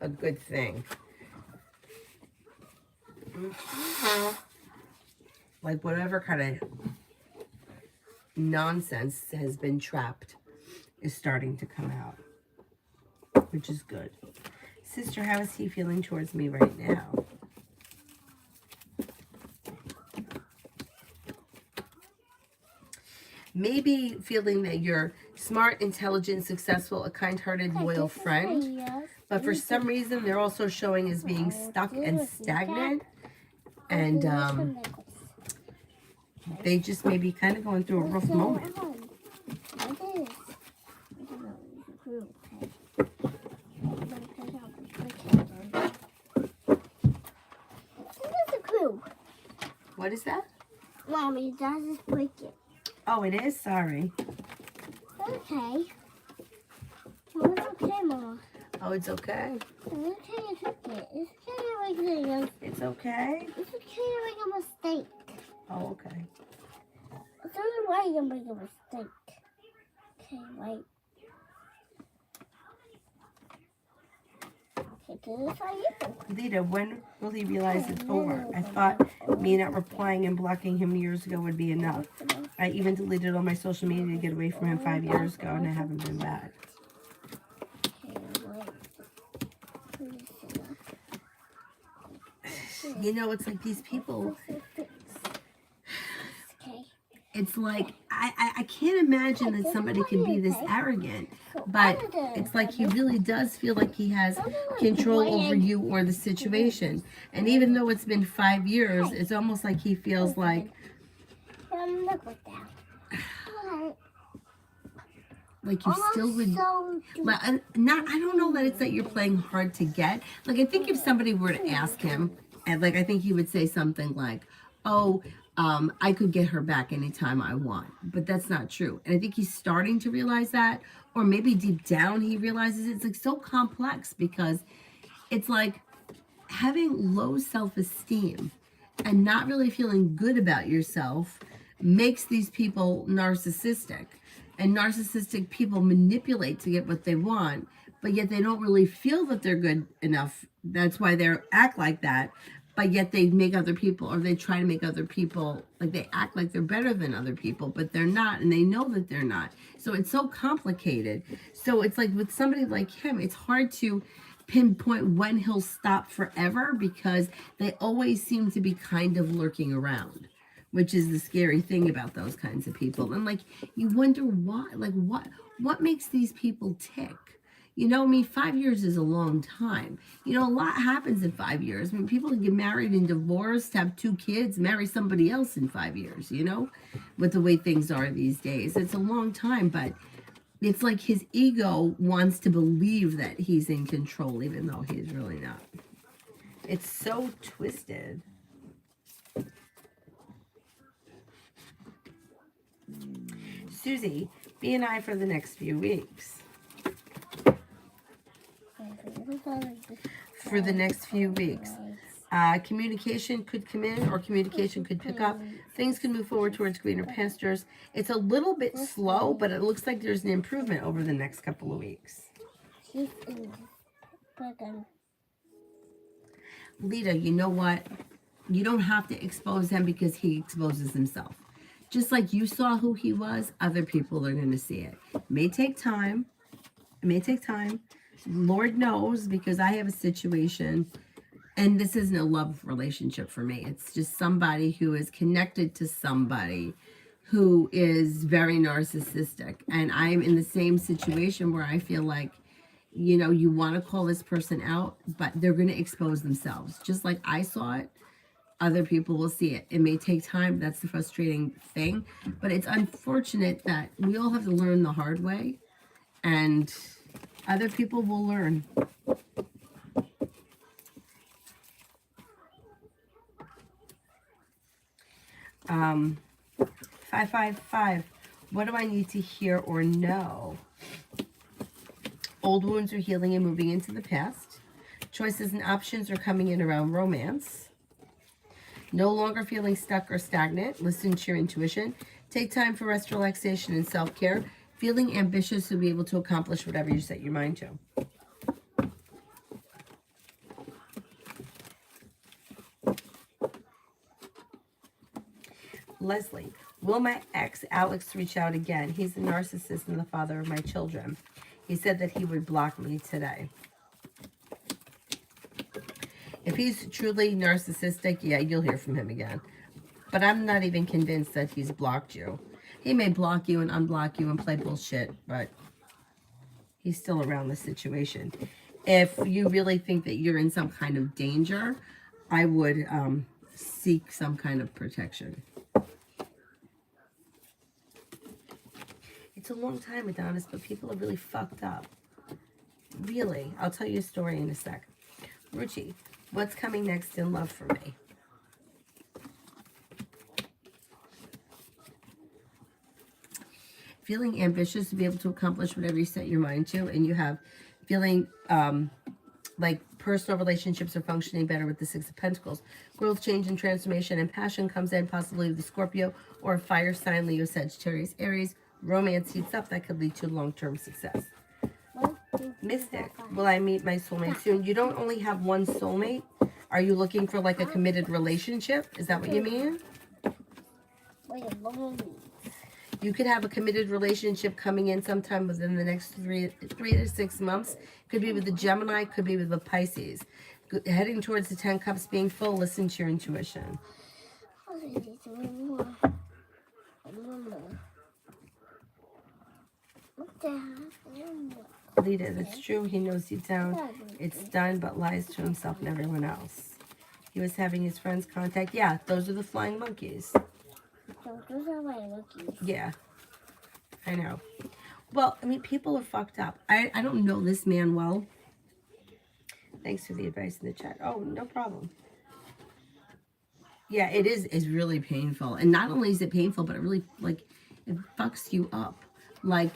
a good thing. Like whatever kind of nonsense has been trapped is starting to come out. which is good. Sister, how is he feeling towards me right now? Maybe feeling that you're smart, intelligent, successful, a kind-hearted, loyal friend. But for some reason, they're also showing as being stuck and stagnant. And they just may be kind of going through a rough moment. What is that? Mommy, that is breaking. Oh, it is? Sorry. Okay. Well, it's okay, Mama. Oh, it's okay? It's okay, it's okay. It's okay It's okay? It's okay to make a mistake. Oh, okay. It's only why you make a mistake. Okay, wait. Okay, this is how you do. Lita, when will he realize it's over? I thought me not replying and blocking him years ago would be enough. I even deleted all my social media to get away from him 5 years ago, and I haven't been back. You know, it's like these people, it's like, I can't imagine that somebody can be this arrogant, but it's like he really does feel like he has control over you or the situation. And even though it's been 5 years, it's almost like he feels like you still would, like, not, I don't know that it's that you're playing hard to get. Like, I think if somebody were to ask him, and like, I think he would say something like, oh, I could get her back anytime I want. But that's not true. And I think he's starting to realize that, or maybe deep down he realizes it's like so complex, because it's like having low self-esteem and not really feeling good about yourself makes these people narcissistic. And narcissistic people manipulate to get what they want, but yet they don't really feel that they're good enough. That's why they act like that. But yet they make other people, or they try to make other people, like they act like they're better than other people, but they're not, and they know that they're not. So it's so complicated. So it's like with somebody like him, it's hard to pinpoint when he'll stop forever, because they always seem to be kind of lurking around, which is the scary thing about those kinds of people. And like, you wonder why, like what makes these people tick? You know, I mean, 5 years is a long time. You know, a lot happens in 5 years. I mean, people get married and divorced, have 2 kids, marry somebody else in 5 years, you know, with the way things are these days. It's a long time, but it's like his ego wants to believe that he's in control, even though he's really not. It's so twisted. Susie, B&I for the next few weeks. For the next few weeks. Communication could come in, or communication could pick up. Things can move forward towards greener pastures. It's a little bit slow, but it looks like there's an improvement over the next couple of weeks. Lita, you know what? You don't have to expose him because he exposes himself. Just like you saw who he was, other people are going to see it. It may take time. It may take time. Lord knows, because I have a situation, and this isn't a love relationship for me. It's just somebody who is connected to somebody who is very narcissistic. And I'm in the same situation where I feel like, you know, you want to call this person out, but they're going to expose themselves. Just like I saw it, other people will see it. It may take time. That's the frustrating thing. But it's unfortunate that we all have to learn the hard way. And other people will learn. Um, 555. What do I need to hear or know? Old wounds are healing and moving into the past. Choices and options are coming in around romance. No longer feeling stuck or stagnant. Listen to your intuition. Take time for rest, relaxation, and self-care. Feeling ambitious to be able to accomplish whatever you set your mind to. Leslie, will my ex, Alex, reach out again? He's a narcissist and the father of my children. He said that he would block me today. If he's truly narcissistic, yeah, you'll hear from him again. But I'm not even convinced that he's blocked you. He may block you and unblock you and play bullshit, but he's still around the situation. If you really think that you're in some kind of danger, I would seek some kind of protection. It's a long time, Adonis, but people are really fucked up. Really. I'll tell you a story in a sec. Ruchi, what's coming next in love for me? Feeling ambitious to be able to accomplish whatever you set your mind to, and you have feeling like personal relationships are functioning better with the Six of Pentacles. Growth, change, and transformation and passion comes in, possibly with the Scorpio or a fire sign, Leo, Sagittarius, Aries. Romance heats up. That could lead to long-term success. Mystic, will I meet my soulmate soon? You don't only have one soulmate. Are you looking for like a committed relationship? Is that what you mean? You could have a committed relationship coming in sometime within the next three to 6 months. Could be with the Gemini, could be with the Pisces. Heading towards the 10 cups being full, listen to your intuition. Lita, that's true. He knows deep down it's done, but lies to himself and everyone else. He was having his friends contact. Yeah, those are the flying monkeys. Those are my monkeys. Yeah, I know. Well, I mean, people are fucked up. I don't know this man well. Thanks for the advice in the chat. Oh, no problem. Yeah, it's really painful. And not only is it painful, but it really, like, it fucks you up. Like,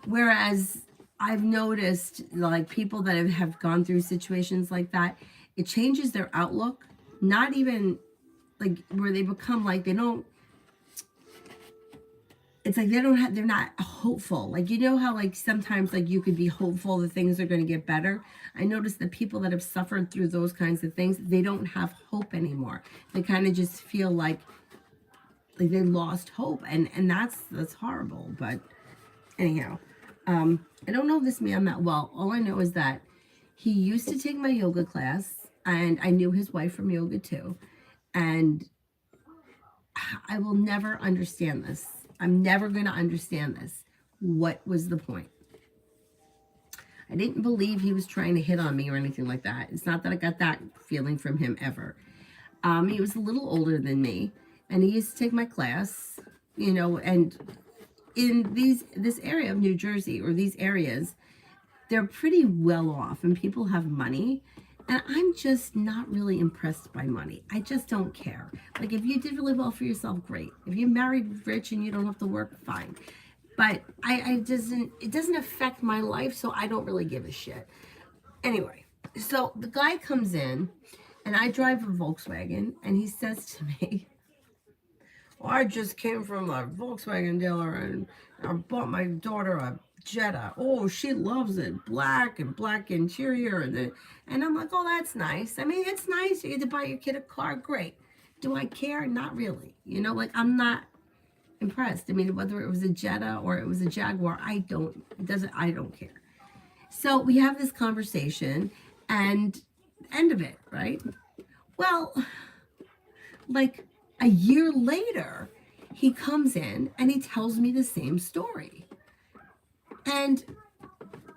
whereas I've noticed, like, people that have gone through situations like that, it changes their outlook. Not even, like, where they become, like, they don't, it's like they're not hopeful. Like, you know how, like, sometimes, like, you could be hopeful that things are going to get better. I noticed that people that have suffered through those kinds of things, they don't have hope anymore. They kind of just feel like they lost hope. And that's horrible. But anyhow, I don't know this man that well. All I know is that he used to take my yoga class, and I knew his wife from yoga too. And I will never understand this. I'm never going to understand this. What was the point? I didn't believe he was trying to hit on me or anything like that. It's not that I got that feeling from him ever. He was a little older than me, and he used to take my class, you know, and in this area of New Jersey, or these areas, they're pretty well off and people have money. And I'm just not really impressed by money. I just don't care. Like, if you did really well for yourself, great. If you married rich and you don't have to work, fine. But it doesn't affect my life, so I don't really give a shit. Anyway, so the guy comes in, and I drive a Volkswagen, and he says to me, well, I just came from a Volkswagen dealer, and I bought my daughter a Jetta. Oh, she loves it. Black interior. And I'm like, oh, that's nice. I mean, it's nice. You get to buy your kid a car. Great. Do I care? Not really. You know, like, I'm not impressed. I mean, whether it was a Jetta or it was a Jaguar, I don't care. So we have this conversation, and end of it, right? Well, like a year later, he comes in and he tells me the same story. And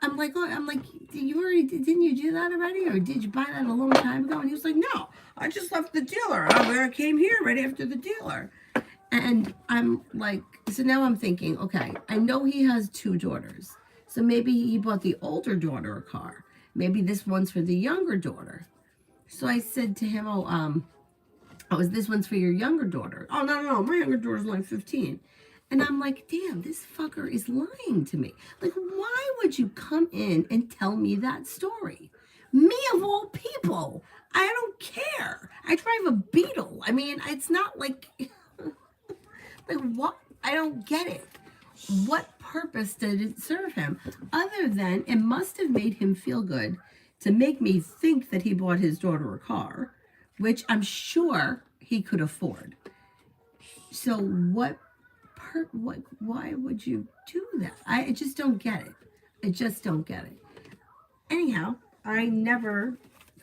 I'm like, didn't you do that already? Or did you buy that a long time ago? And he was like, no, I just left the dealer. I came here right after the dealer. And I'm like, so now I'm thinking, okay, I know he has 2 daughters. So maybe he bought the older daughter a car. Maybe this one's for the younger daughter. So I said to him, this one's for your younger daughter. Oh, no, my younger daughter's only 15. And I'm like, damn, this fucker is lying to me. Like, why would you come in and tell me that story? Me of all people. I don't care. I drive a Beetle. I mean, it's not like, like, what? I don't get it. What purpose did it serve him? Other than it must have made him feel good to make me think that he bought his daughter a car, which I'm sure he could afford. So why would you do that? I just don't get it. I just don't get it. Anyhow, I never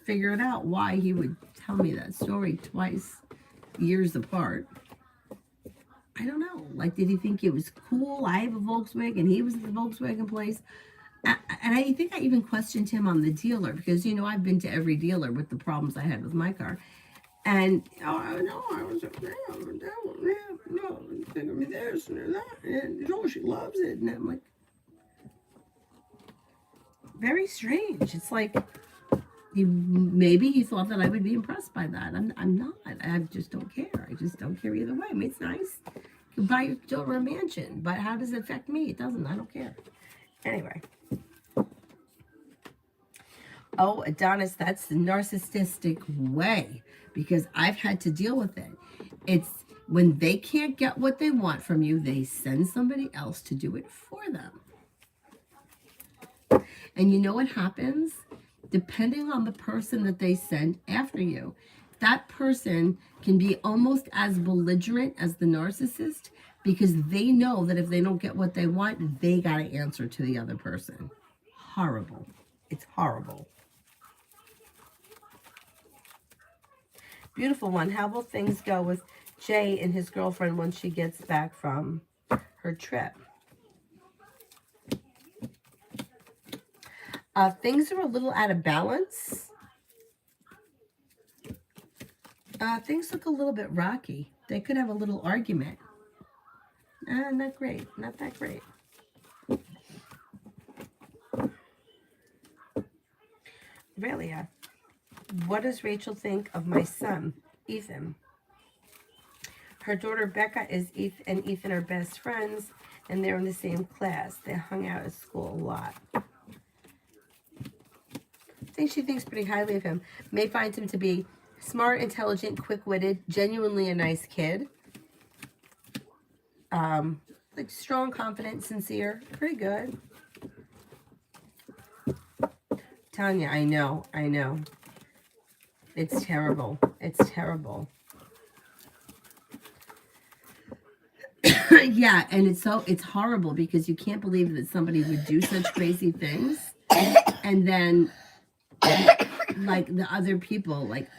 figured out why he would tell me that story twice, years apart. I don't know. Like, did he think it was cool? I have a Volkswagen. He was at the Volkswagen place. And I think I even questioned him on the dealer because, you know, I've been to every dealer with the problems I had with my car. And, oh, no, I was like, no, think of me this and that. And, you know, she loves it. And I'm like, very strange. It's like, maybe he thought that I would be impressed by that. I'm not. I just don't care. I just don't care either way. I mean, it's nice. You can buy your children a mansion, but how does it affect me? It doesn't. I don't care. Anyway. Oh, Adonis, that's the narcissistic way because I've had to deal with it. It's when they can't get what they want from you, they send somebody else to do it for them. And you know what happens? Depending on the person that they send after you, that person can be almost as belligerent as the narcissist because they know that if they don't get what they want, they got to answer to the other person. Horrible. It's horrible. Beautiful one. How will things go with Jay and his girlfriend once she gets back from her trip? Things are a little out of balance. Things look a little bit rocky. They could have a little argument. Not great. Not that great. Aurelia, what does Rachel think of my son, Ethan? Her daughter Becca and Ethan are best friends, and they're in the same class. They hung out at school a lot. I think she thinks pretty highly of him. May find him to be smart, intelligent, quick-witted, genuinely a nice kid. Like strong, confident, sincere. Pretty good. Tanya, I know. It's terrible. It's terrible. Yeah, and it's horrible because you can't believe that somebody would do such crazy things. And then like the other people, like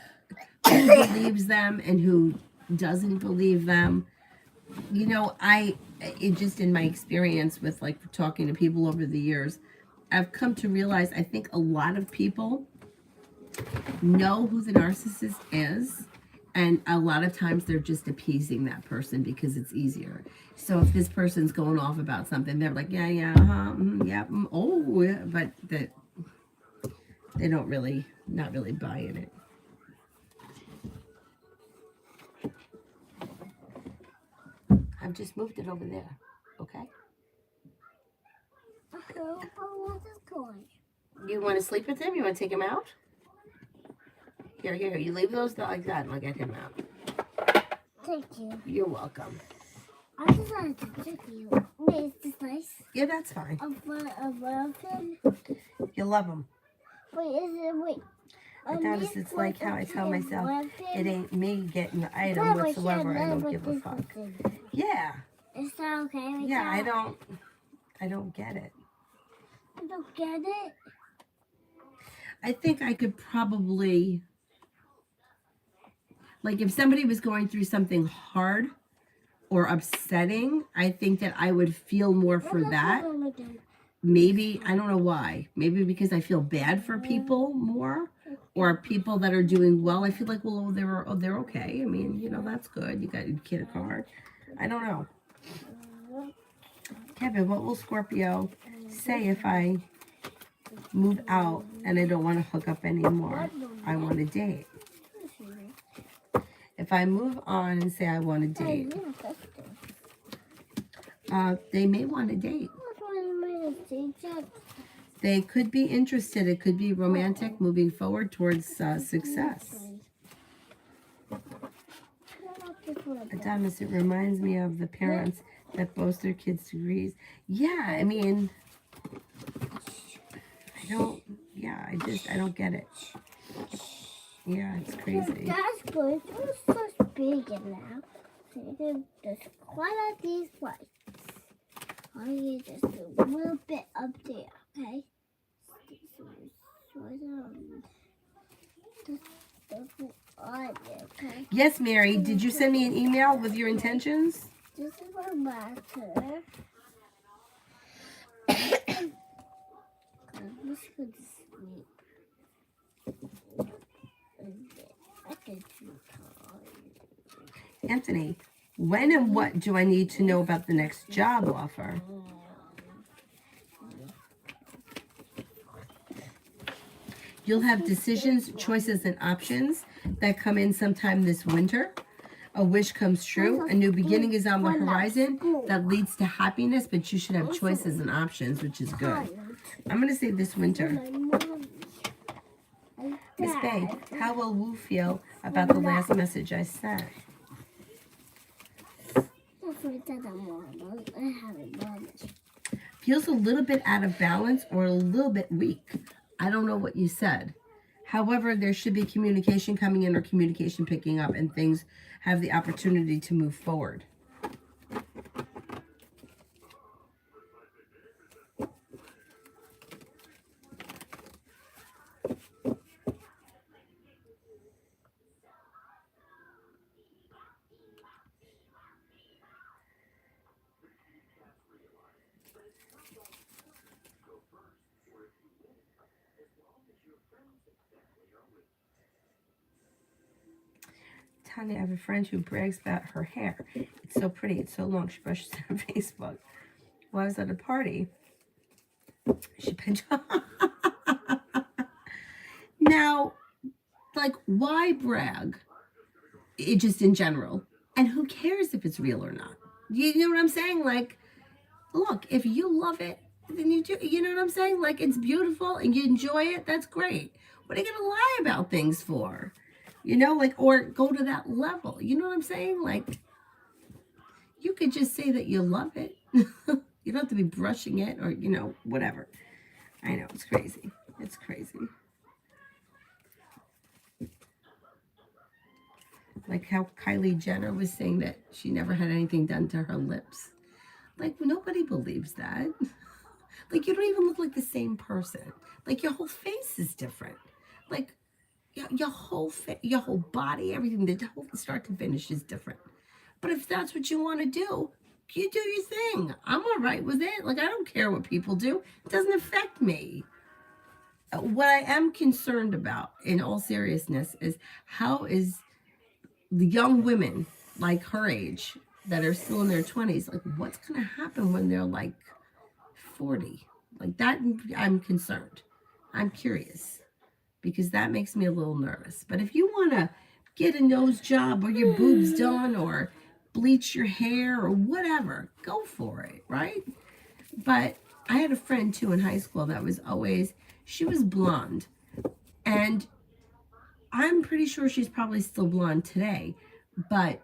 who believes them and who doesn't believe them. You know, it just in my experience with like talking to people over the years, I've come to realize I think a lot of people know who the narcissist is, and a lot of times they're just appeasing that person because it's easier. So if this person's going off about something, they're like, yeah, oh, yeah, but that they don't really, not really buy in it. I've just moved it over there, okay? You want to sleep with him? You want to take him out? Here, you leave those like that and I'll get him out. Thank you. You're welcome. I just wanted to check you. Wait, is this nice? Yeah, that's fine. A muffin? You love him. Wait. Adonis, it's like how I tell myself, it ain't me getting the item whatsoever. I don't give a fuck. Yeah. Is that okay? Yeah, I don't get it. You don't get it? I think I could probably, like if somebody was going through something hard or upsetting, I think that I would feel more for that. Maybe, I don't know why. Maybe because I feel bad for people more, or people that are doing well. I feel like, well, they're okay. I mean, you know, that's good. You got your kid a car. I don't know. Kevin, what will Scorpio say if I move out and I don't want to hook up anymore? I want to date. If I move on and say I want to date, they may want to date. They could be interested. It could be romantic, moving forward towards success. Adonis, it reminds me of the parents that boast their kids' degrees. Yeah, I mean, I don't get it. Yeah, it's crazy. That's good. It's so big now. So you can just climb out these lights. Or you just do a little bit up there. okay? So the on it, okay? Yes, Mary. Did you send me an email with your intentions? This is my matter. I'm just going to sleep. I get too tired. Anthony, when and what do I need to know about the next job offer? You'll have decisions, choices, and options that come in sometime this winter. A wish comes true. A new beginning is on the horizon that leads to happiness, but you should have choices and options, which is good. I'm going to say this winter. Miss Bay, how will Wu feel about the last message I sent? Feels a little bit out of balance or a little bit weak. I don't know what you said. However, there should be communication coming in or communication picking up, and things have the opportunity to move forward. Tanya, I have a friend who brags about her hair. It's so pretty. It's so long. She brushes it on Facebook. While I was at a party, she pinned. Now, like, why brag? It just in general. And who cares if it's real or not? You know what I'm saying? Like, look, if you love it, then you do. You know what I'm saying? Like, it's beautiful and you enjoy it. That's great. What are you going to lie about things for? You know, like, or go to that level. You know what I'm saying? Like, you could just say that you love it. You don't have to be brushing it or, you know, whatever. I know, it's crazy. It's crazy. Like how Kylie Jenner was saying that she never had anything done to her lips. Like, nobody believes that. Like, you don't even look like the same person. Like, your whole face is different. Like, your whole body, everything, the whole start to finish is different. But if that's what you want to do, you do your thing. I'm all right with it. Like, I don't care what people do. It doesn't affect me. What I am concerned about, in all seriousness, is how is the young women like her age that are still in their 20s, like, what's going to happen when they're like 40? Like that, I'm concerned. I'm curious because that makes me a little nervous. But if you want to get a nose job or your boobs done or bleach your hair or whatever, go for it, right? But I had a friend too in high school that was always, she was blonde. And I'm pretty sure she's probably still blonde today. But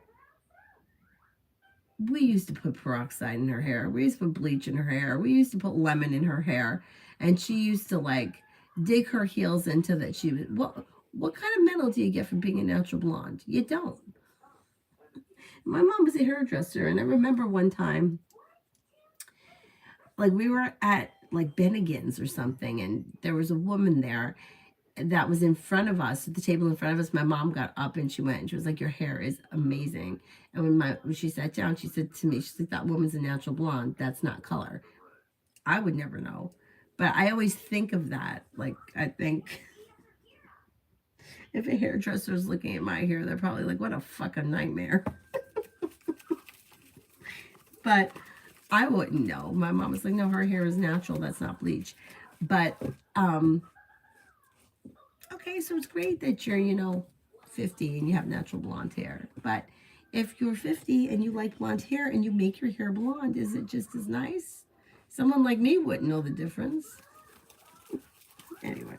we used to put peroxide in her hair. We used to put bleach in her hair. We used to put lemon in her hair. And she used to like dig her heels into that. She was, what kind of medal do you get for being a natural blonde? You don't. My mom was a hairdresser. And I remember one time, like we were at like Bennigan's or something. And there was a woman there that was in front of us, at the table in front of us. My mom got up and she went and she was like, your hair is amazing. And when she sat down, she said to me, she's like, that woman's a natural blonde. That's not color. I would never know. But I always think of that. Like, I think if a hairdresser is looking at my hair, they're probably like, what a fucking nightmare. But I wouldn't know. My mom was like, no, her hair is natural. That's not bleach. But, okay, so it's great that you're, 50 and you have natural blonde hair. But if you're 50 and you like blonde hair and you make your hair blonde, is it just as nice? Someone like me wouldn't know the difference. Anyway.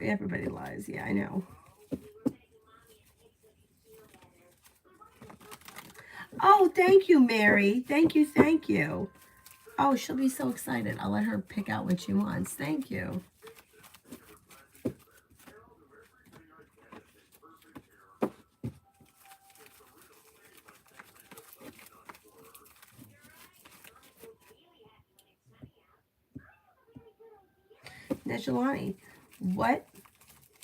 Everybody lies. Yeah, I know. Oh, thank you, Mary. Thank you, thank you. Oh, she'll be so excited. I'll let her pick out what she wants. Thank you. Nejelani, what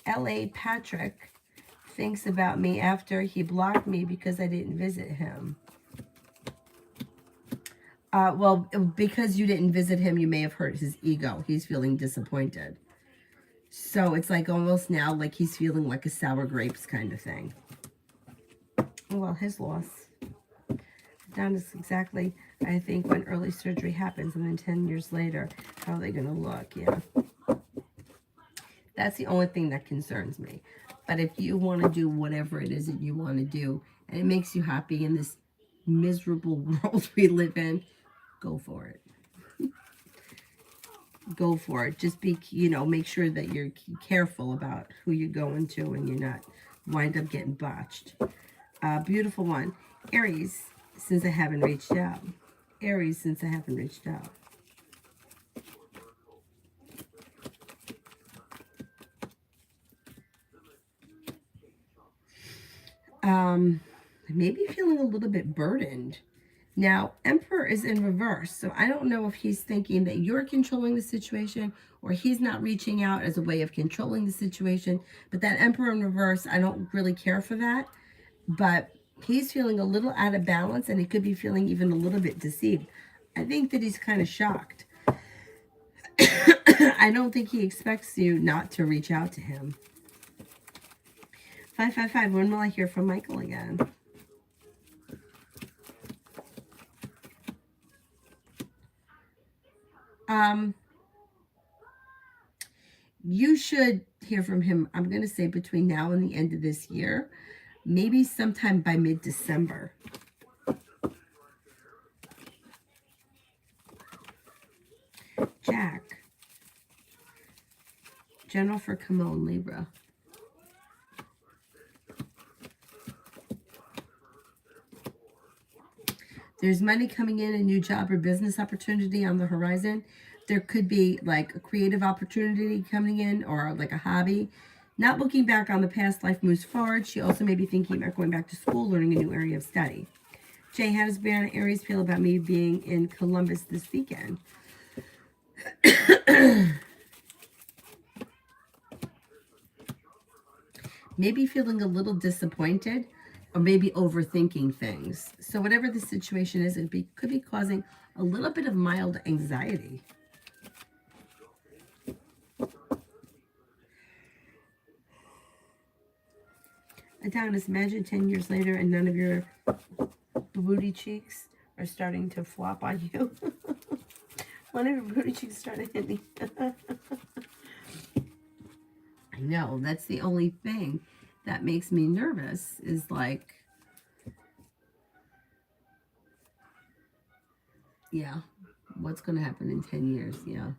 L.A. Patrick thinks about me after he blocked me because I didn't visit him. Well, because you didn't visit him, you may have hurt his ego. He's feeling disappointed. So it's like almost now like he's feeling like a sour grapes kind of thing. Well, his loss. Down is exactly, I think, when early surgery happens, and then 10 years later, how are they going to look? Yeah. That's the only thing that concerns me. But if you want to do whatever it is that you want to do, and it makes you happy in this miserable world we live in, go for it. Go for it. Just be, make sure that you're careful about who you're going to and you're not wind up getting botched. Beautiful one. Aries, since I haven't reached out. Aries, since I haven't reached out. Maybe feeling a little bit burdened. Now, Emperor is in reverse, so I don't know if he's thinking that you're controlling the situation or he's not reaching out as a way of controlling the situation. But that Emperor in reverse, I don't really care for that. But he's feeling a little out of balance, and he could be feeling even a little bit deceived. I think that he's kind of shocked. I don't think he expects you not to reach out to him. 555, when will I hear from Michael again? You should hear from him, I'm going to say between now and the end of this year, maybe sometime by mid-December. Jack. General for Kimon, Libra. There's money coming in, a new job or business opportunity on the horizon. There could be like a creative opportunity coming in or like a hobby. Not looking back on the past, life moves forward. She also may be thinking about going back to school, learning a new area of study. Jay, how does Brianna Aries feel about me being in Columbus this weekend? Maybe feeling a little disappointed or maybe overthinking things. So whatever the situation is, could be causing a little bit of mild anxiety. Adonis, imagine 10 years later and none of your booty cheeks are starting to flop on you. One of your booty cheeks started hitting. I know, that's the only thing that makes me nervous is like, yeah, what's going to happen in 10 years? Yeah.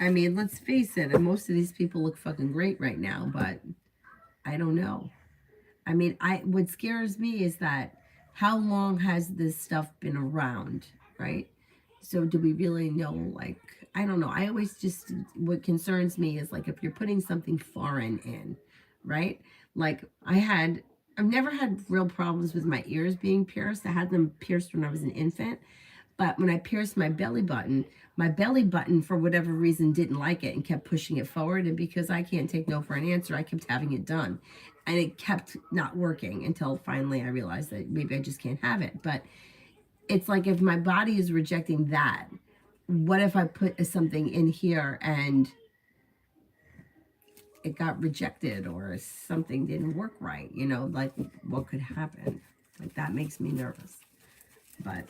I mean, let's face it, and most of these people look fucking great right now, but I don't know. I mean, what scares me is that how long has this stuff been around, right? So do we really know, like, I don't know. I always just, what concerns me is like if you're putting something foreign in, right? Like I've never had real problems with my ears being pierced. I had them pierced when I was an infant. But when I pierced my belly button, for whatever reason, didn't like it and kept pushing it forward. And because I can't take no for an answer, I kept having it done. And it kept not working until finally I realized that maybe I just can't have it. But it's like if my body is rejecting that, what if I put something in here and it got rejected or something didn't work right? You know, like what could happen? Like that makes me nervous. But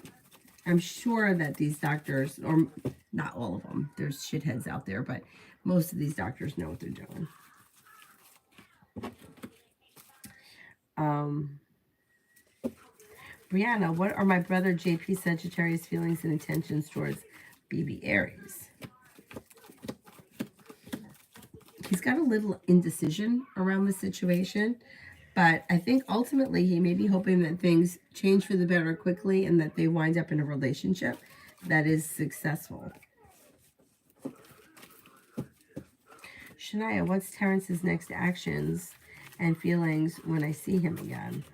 I'm sure that these doctors, or not all of them, there's shitheads out there, but most of these doctors know what they're doing. Brianna, what are my brother JP Sagittarius feelings and intentions towards BB Aries? He's got a little indecision around the situation, but I think ultimately he may be hoping that things change for the better quickly and that they wind up in a relationship that is successful. Shania, what's Terrence's next actions and feelings when I see him again?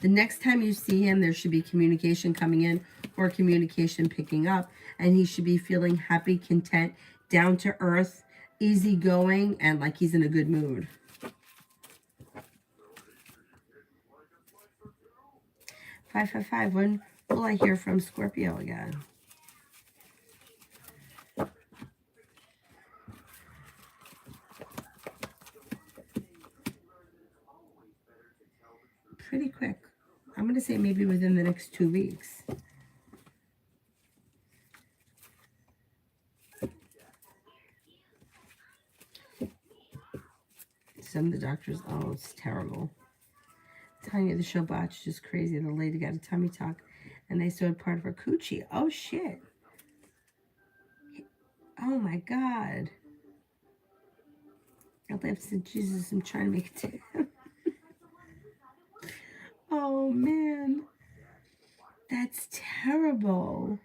The next time you see him, there should be communication coming in or communication picking up, and he should be feeling happy, content, down to earth, easygoing, and like he's in a good mood. 555, when will I hear from Scorpio again? Pretty quick. I'm going to say maybe within the next 2 weeks. Some of the doctors, oh, it's terrible. Tanya, the show botched is crazy. The lady got a tummy tuck and they sewed part of her coochie. Oh, shit. Oh, my God. I laughed and said, Jesus, I'm trying to make it to Oh, man. That's terrible.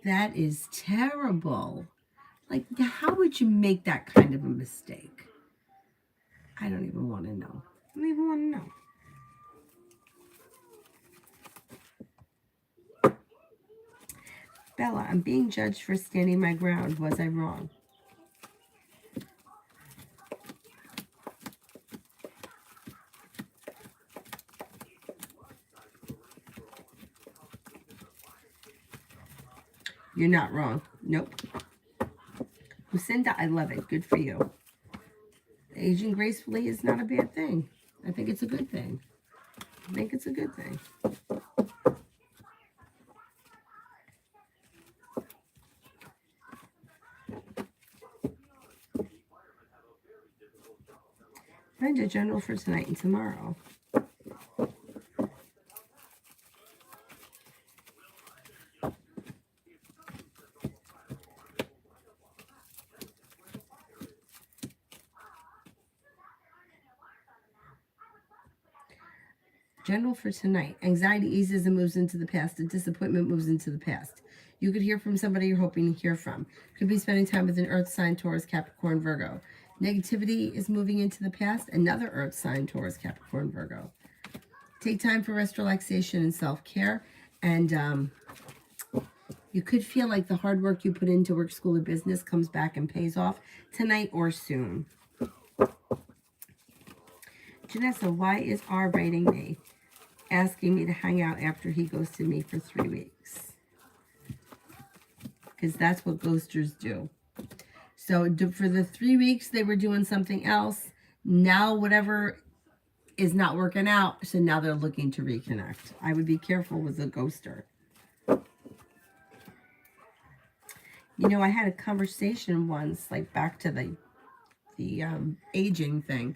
That is terrible. Like, how would you make that kind of a mistake? I don't even want to know. I don't even want to know. Bella, I'm being judged for standing my ground. Was I wrong? You're not wrong. Nope. Lucinda, I love it. Good for you. Aging gracefully is not a bad thing. I think it's a good thing. I think it's a good thing. Find a general for tonight and tomorrow. General for tonight. Anxiety eases and moves into the past. The disappointment moves into the past. You could hear from somebody you're hoping to hear from. Could be spending time with an earth sign, Taurus, Capricorn, Virgo. Negativity is moving into the past. Another earth sign, Taurus, Capricorn, Virgo. Take time for rest, relaxation, and self-care. And you could feel like the hard work you put into work, school, or business comes back and pays off tonight or soon. Janessa, why is R writing me, asking me to hang out after he ghosted me for 3 weeks? Because that's what ghosters do. So for the 3 weeks, they were doing something else. Now whatever is not working out, so now they're looking to reconnect. I would be careful with a ghoster. You know, I had a conversation once, like back to the aging thing,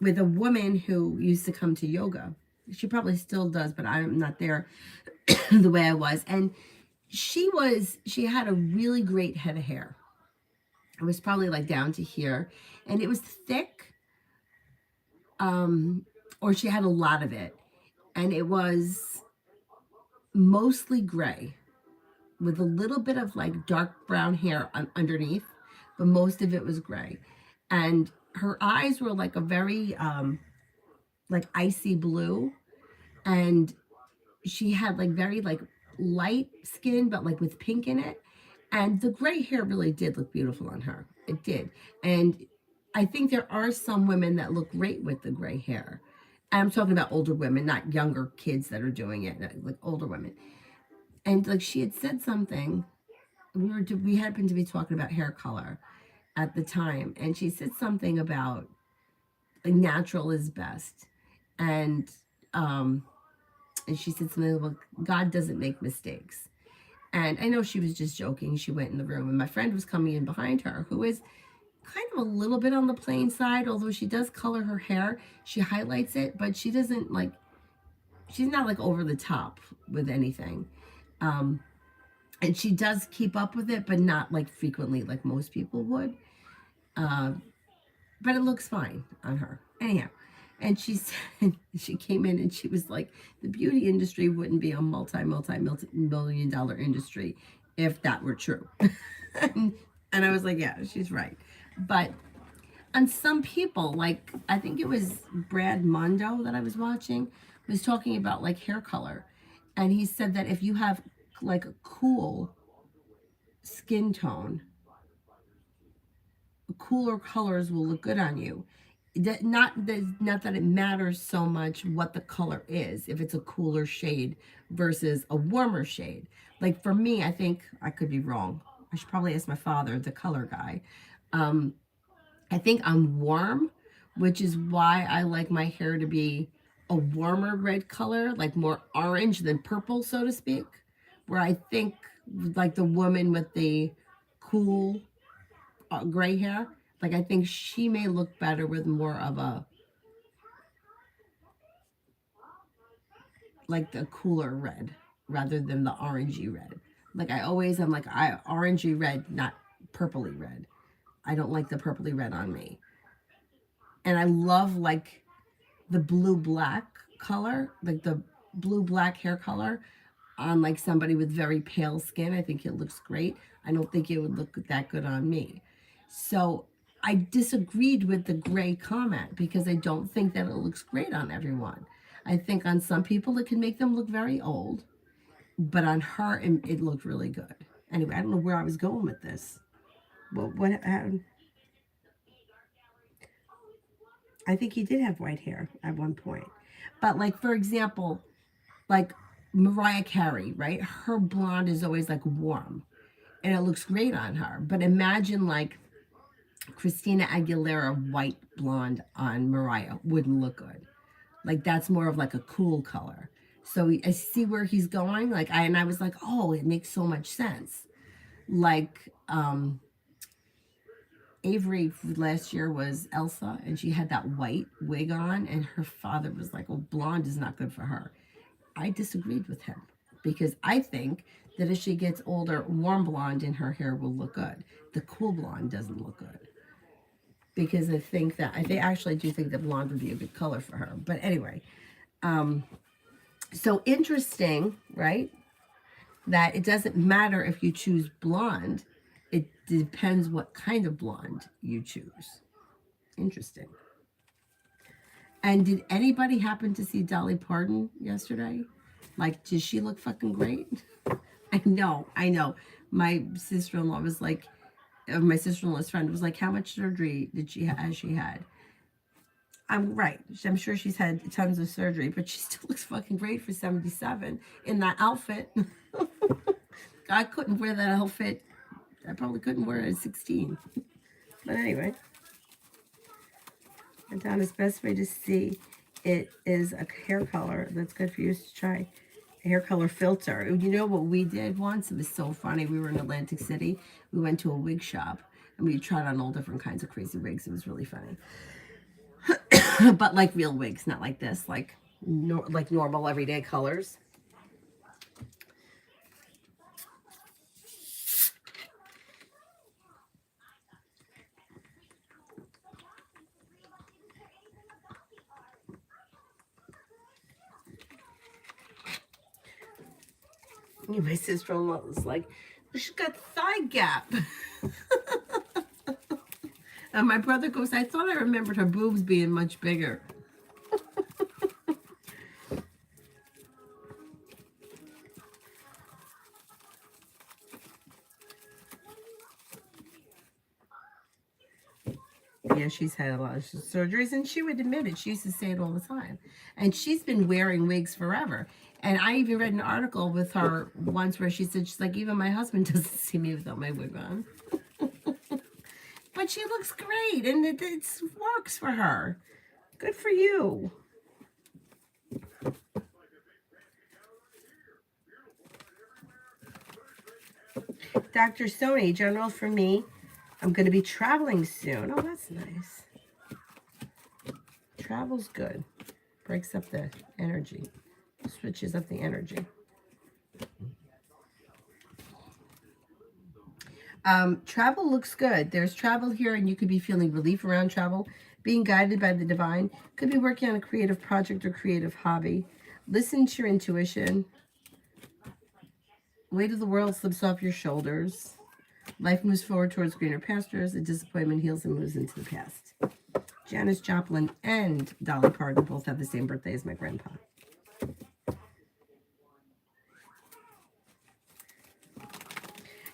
with a woman who used to come to yoga. She probably still does, but I'm not there the way I was. And she had a really great head of hair. It was probably like down to here, and it was thick, or she had a lot of it, and it was mostly gray with a little bit of like dark brown hair underneath, but most of it was gray. And her eyes were like a very like icy blue, and she had like very like light skin, but like with pink in it. And the gray hair really did look beautiful on her. It did. And I think there are some women that look great with the gray hair. And I'm talking about older women, not younger kids that are doing it, like older women. And like she had said something, we happened to be talking about hair color at the time, and she said something about like natural is best, and she said something about God doesn't make mistakes. And I know she was just joking. She went in the room, and my friend was coming in behind her, who is kind of a little bit on the plain side, although she does color her hair. She highlights it, but she doesn't like, she's not like over the top with anything. And she does keep up with it, but not like frequently like most people would. But it looks fine on her. Anyhow, and she said, she came in and she was like, the beauty industry wouldn't be a multi-million dollar industry if that were true. And I was like, yeah, she's right. But on some people, like I think it was Brad Mondo that I was watching, was talking about like hair color. And he said that if you have like a cool skin tone, cooler colors will look good on you. Not that it matters so much what the color is, if it's a cooler shade versus a warmer shade. Like for me, I think I could be wrong. I should probably ask my father, the color guy. Um, I think I'm warm, which is why I like my hair to be a warmer red color, like more orange than purple, so to speak. Where I think like the woman with the cool gray hair, like I think she may look better with more of a like the cooler red rather than the orangey red. Like I always am like I orangey red, not purpley red. I don't like the purpley red on me. And I love like the blue black color, like the blue black hair color on like somebody with very pale skin. I think it looks great. I don't think it would look that good on me. So I disagreed with the gray comment because I don't think that it looks great on everyone. I think on some people it can make them look very old, but on her it looked really good. Anyway, I don't know where I was going with this. What happened? I think he did have white hair at one point. But like for example, like Mariah Carey, right? Her blonde is always like warm and it looks great on her. But imagine like Christina Aguilera white blonde on Mariah wouldn't look good. Like that's more of like a cool color. So I see where he's going. Like I was like, oh, it makes so much sense. Like Avery last year was Elsa and she had that white wig on and her father was like, well, blonde is not good for her. I disagreed with him because I think that if she gets older, warm blonde in her hair will look good. The cool blonde doesn't look good because I actually do think that blonde would be a good color for her. But anyway, so interesting, right? That it doesn't matter if you choose blonde. It depends what kind of blonde you choose. Interesting. And did anybody happen to see Dolly Parton yesterday? Like, did she look fucking great? I know. My sister-in-law was like, my sister-in-law's friend was like, how much surgery did she has she had? I'm right. I'm sure she's had tons of surgery, but she still looks fucking great for 77 in that outfit. I couldn't wear that outfit. I probably couldn't wear it at 16. But anyway, Madonna's best way to see it is a hair color that's good for you to try. A hair color filter. You know what we did once? It was so funny. We were in Atlantic City. We went to a wig shop and we tried on all different kinds of crazy wigs. It was really funny. But like real wigs, not like this, like normal everyday colors. My sister-in-law was like, she's got thigh gap. And my brother goes, I thought I remembered her boobs being much bigger. Yeah, she's had a lot of surgeries, and she would admit it. She used to say it all the time. And she's been wearing wigs forever. And I even read an article with her once where she said, she's like, even my husband doesn't see me without my wig on. But she looks great, and it works for her. Good for you. Dr. Sony, general for me. I'm going to be traveling soon. Oh, that's nice. Travel's good. Breaks up the energy. Switches up the energy. Travel looks good. There's travel here, and you could be feeling relief around travel, being guided by the divine. Could be working on a creative project or creative hobby. Listen to your intuition. Weight of the world slips off your shoulders. Life moves forward towards greener pastures. A disappointment heals and moves into the past. Janis Joplin and Dolly Parton both have the same birthday as my grandpa.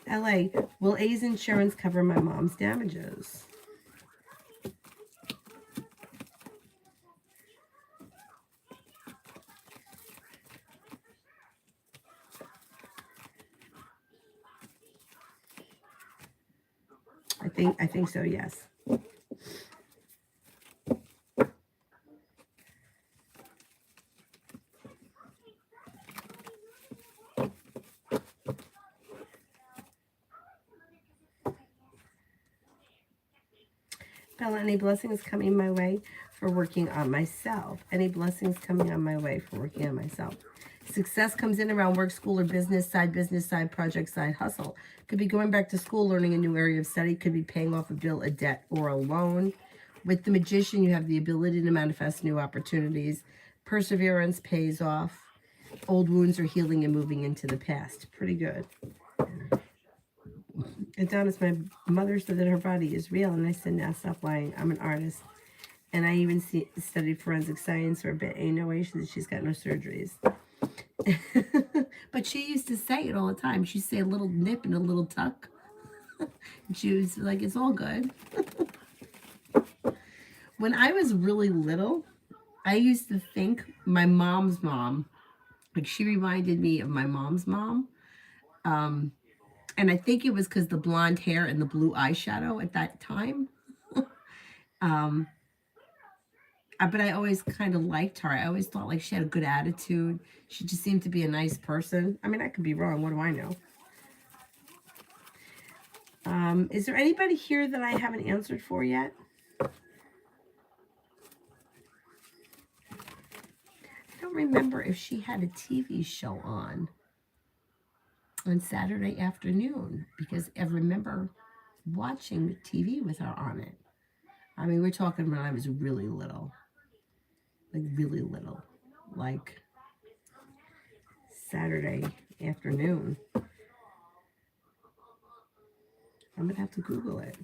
LA, will A's insurance cover my mom's damages? I think so, yes. Bella, any blessings coming my way for working on myself? Any blessings coming on my way for working on myself? Success comes in around work, school, or business, side project, side hustle. Could be going back to school, learning a new area of study. Could be paying off a bill, a debt, or a loan. With the Magician, you have the ability to manifest new opportunities. Perseverance pays off. Old wounds are healing and moving into the past. Pretty good. Adonis, my mother said that her body is real, and I said, now stop lying. I'm an artist. And I even studied forensic science for a bit. Ain't no way she's got no surgeries. But she used to say it all the time. She'd say a little nip and a little tuck. And she was like, it's all good. When I was really little, I used to think my mom's mom, like she reminded me of my mom's mom. And I think it was because the blonde hair and the blue eyeshadow at that time. But I always kind of liked her. I always thought like she had a good attitude. She just seemed to be a nice person. I mean, I could be wrong. What do I know? Is there anybody here that I haven't answered for yet? I don't remember if she had a TV show on Saturday afternoon, because I remember watching TV with her on it. I mean, we're talking when I was really little. Like really little. Like Saturday afternoon. I'm going to have to Google it.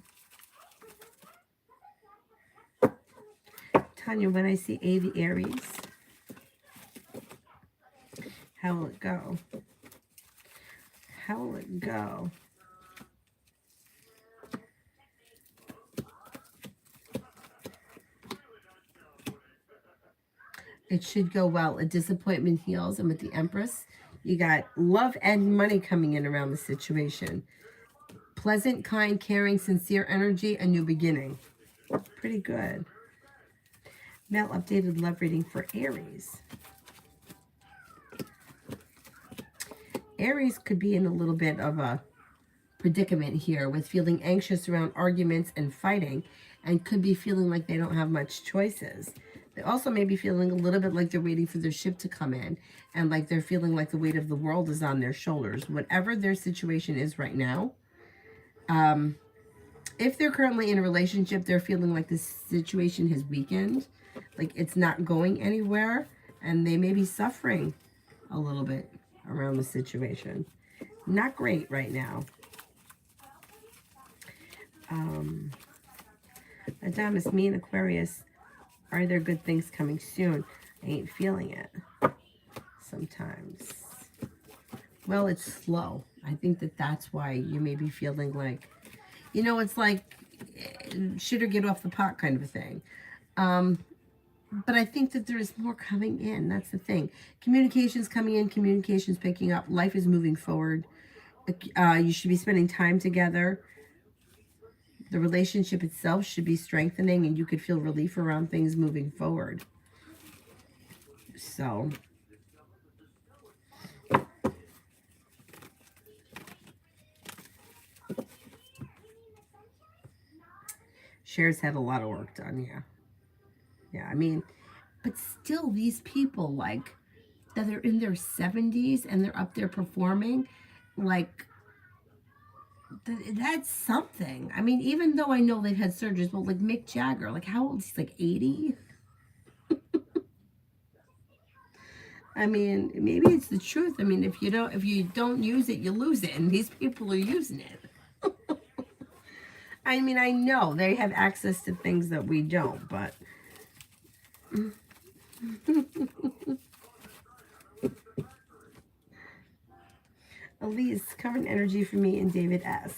Tanya, when I see A, the Aries, how will it go? How will it go? It should go well. A disappointment heals. And with the Empress, you got love and money coming in around the situation. Pleasant, kind, caring, sincere energy, a new beginning. Pretty good. Mel, updated love reading for Aries. Aries could be in a little bit of a predicament here with feeling anxious around arguments and fighting, and could be feeling like they don't have much choices. They also may be feeling a little bit like they're waiting for their ship to come in, and like they're feeling like the weight of the world is on their shoulders. Whatever their situation is right now, if they're currently in a relationship, they're feeling like this situation has weakened, like it's not going anywhere, and they may be suffering a little bit around the situation. Not great right now. Adonis, me and Aquarius, are there good things coming soon? I ain't feeling it sometimes. Well, it's slow. I think that's why you may be feeling like, you know, it's like shit or get off the pot kind of a thing. But I think that there is more coming in. That's the thing. Communication's coming in. Communication's picking up. Life is moving forward. You should be spending time together. The relationship itself should be strengthening, and you could feel relief around things moving forward. So, Cher's had a lot of work done, yeah. Yeah, I mean, but still these people, like, that are in their 70s and they're up there performing, like, that's something. I mean, even though I know they've had surgeries, well, like Mick Jagger, like how old is he? Like 80? I mean, maybe it's the truth. I mean, if you don't use it, you lose it, and these people are using it. I mean, I know they have access to things that we don't, but Elise, current energy for me and David S.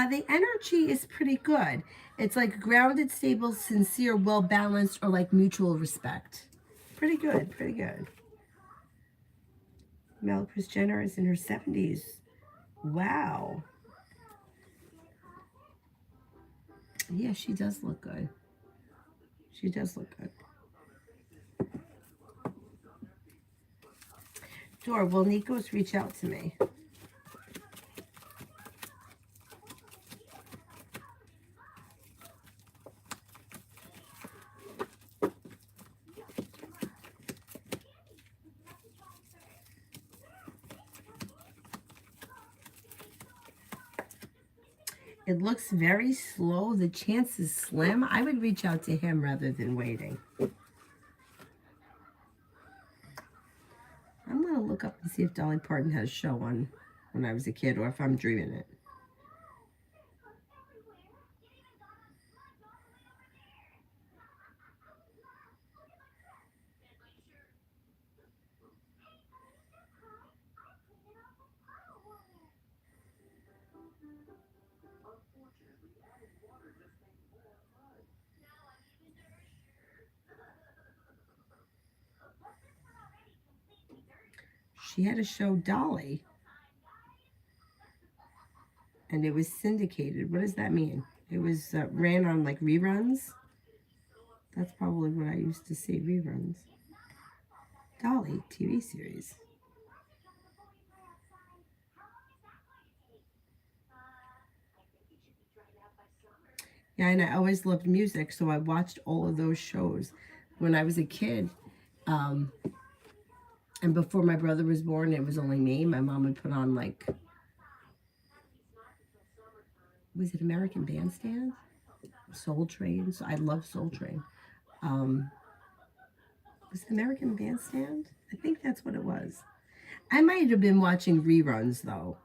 The energy is pretty good. It's like grounded, stable, sincere, well balanced, or like mutual respect. Pretty good, pretty good. Mel Kris Jenner is in her 70s. Wow. Yeah, she does look good. She does look good. Dor, will Nikos reach out to me? It looks very slow. The chance is slim. I would reach out to him rather than waiting. I'm going to look up and see if Dolly Parton had a show on when I was a kid or if I'm dreaming it. She had a show, Dolly, and it was syndicated. What does that mean? It was ran on like reruns. That's probably what I used to see, reruns. Dolly TV series. Yeah, and I always loved music, so I watched all of those shows when I was a kid. And before my brother was born, it was only me. My mom would put on like, was it American Bandstand? Soul Train. So I love Soul Train. Was it American Bandstand? I think that's what it was. I might have been watching reruns though.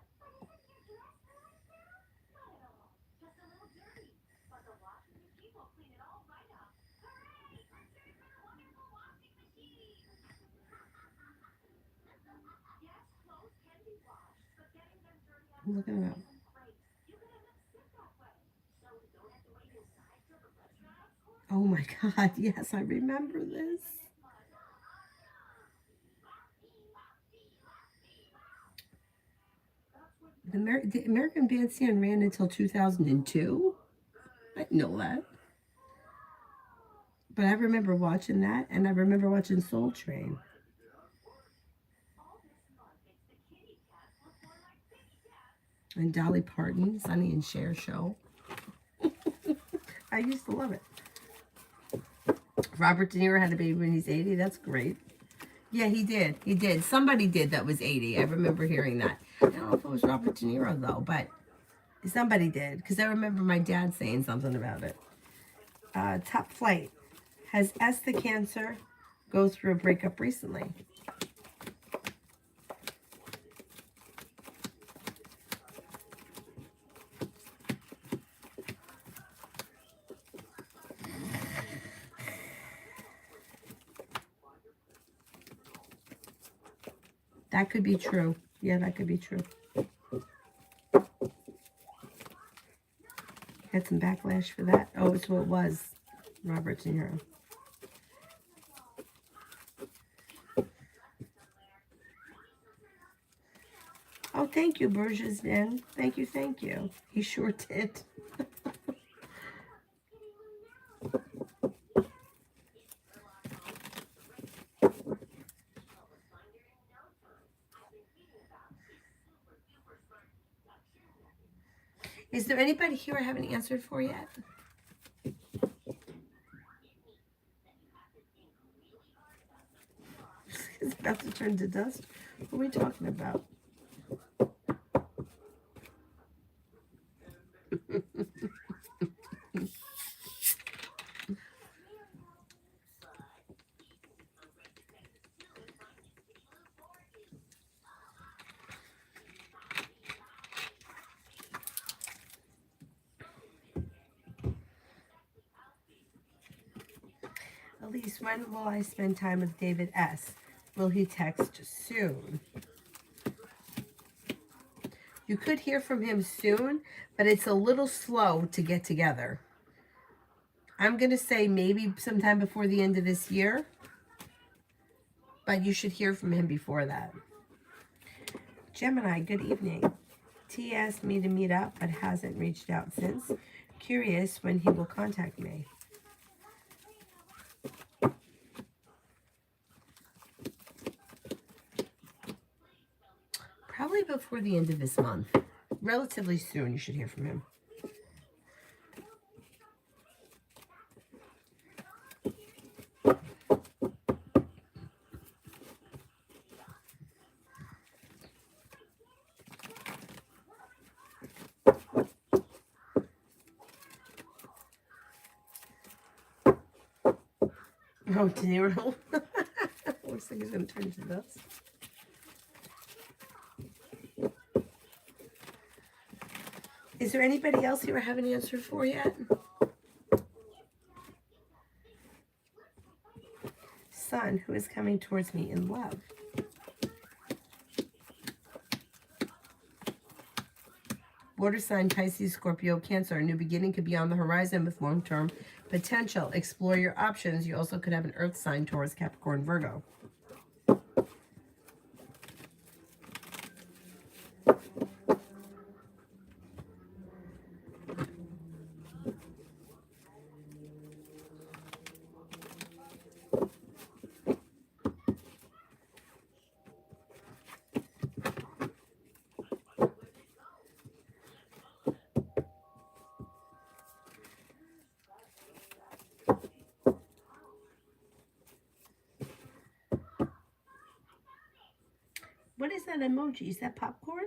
I'm looking it up. Oh my God, yes, I remember this. The American Bandstand ran until 2002. I didn't know that. But I remember watching that, and I remember watching Soul Train. And Dolly Parton, Sonny and Cher show. I used to love it. Robert De Niro had a baby when he's 80. That's great. Yeah, he did. He did. Somebody did that was 80. I remember hearing that. I don't know if it was Robert De Niro, though, but somebody did. Because I remember my dad saying something about it. Top Flight. Has S the Cancer go through a breakup recently? That could be true. Yeah, that could be true. Had some backlash for that. Oh, so it was Robert De Niro. Oh, thank you, Burgess Den. Thank you, thank you. He sure did. Is there anybody here I haven't answered for yet? It's about to turn to dust. What are we talking about? Elise, when will I spend time with David S? Will he text soon? You could hear from him soon, but it's a little slow to get together. I'm going to say maybe sometime before the end of this year, but you should hear from him before that. Gemini, good evening. T asked me to meet up, but hasn't reached out since. Curious when he will contact me. Probably before the end of this month. Relatively soon, you should hear from him. Oh, De Niro. Looks like he's going to turn into this. Is there anybody else you haven't answered for yet? Sun, who is coming towards me in love. Water sign, Pisces, Scorpio, Cancer. A new beginning could be on the horizon with long-term potential. Explore your options. You also could have an earth sign, Taurus, Capricorn, Virgo. What is that emoji? Is that popcorn?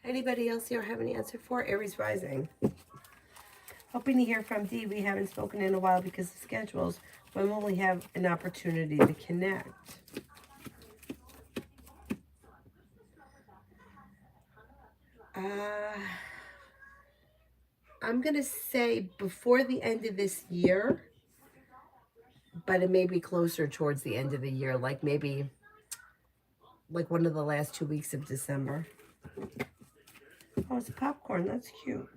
Anybody else here have any answer for? Aries rising. Hoping to hear from Dee. We haven't spoken in a while because of schedules. When will we have an opportunity to connect? I'm going to say before the end of this year, but it may be closer towards the end of the year, like maybe like one of the last 2 weeks of December. Oh, it's popcorn. That's cute.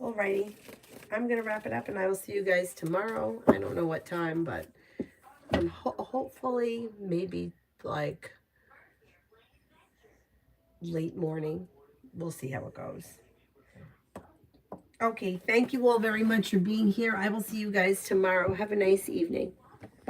Alrighty. I'm going to wrap it up and I will see you guys tomorrow. I don't know what time, but hopefully maybe like late morning. We'll see how it goes. Okay, thank you all very much for being here. I will see you guys tomorrow. Have a nice evening.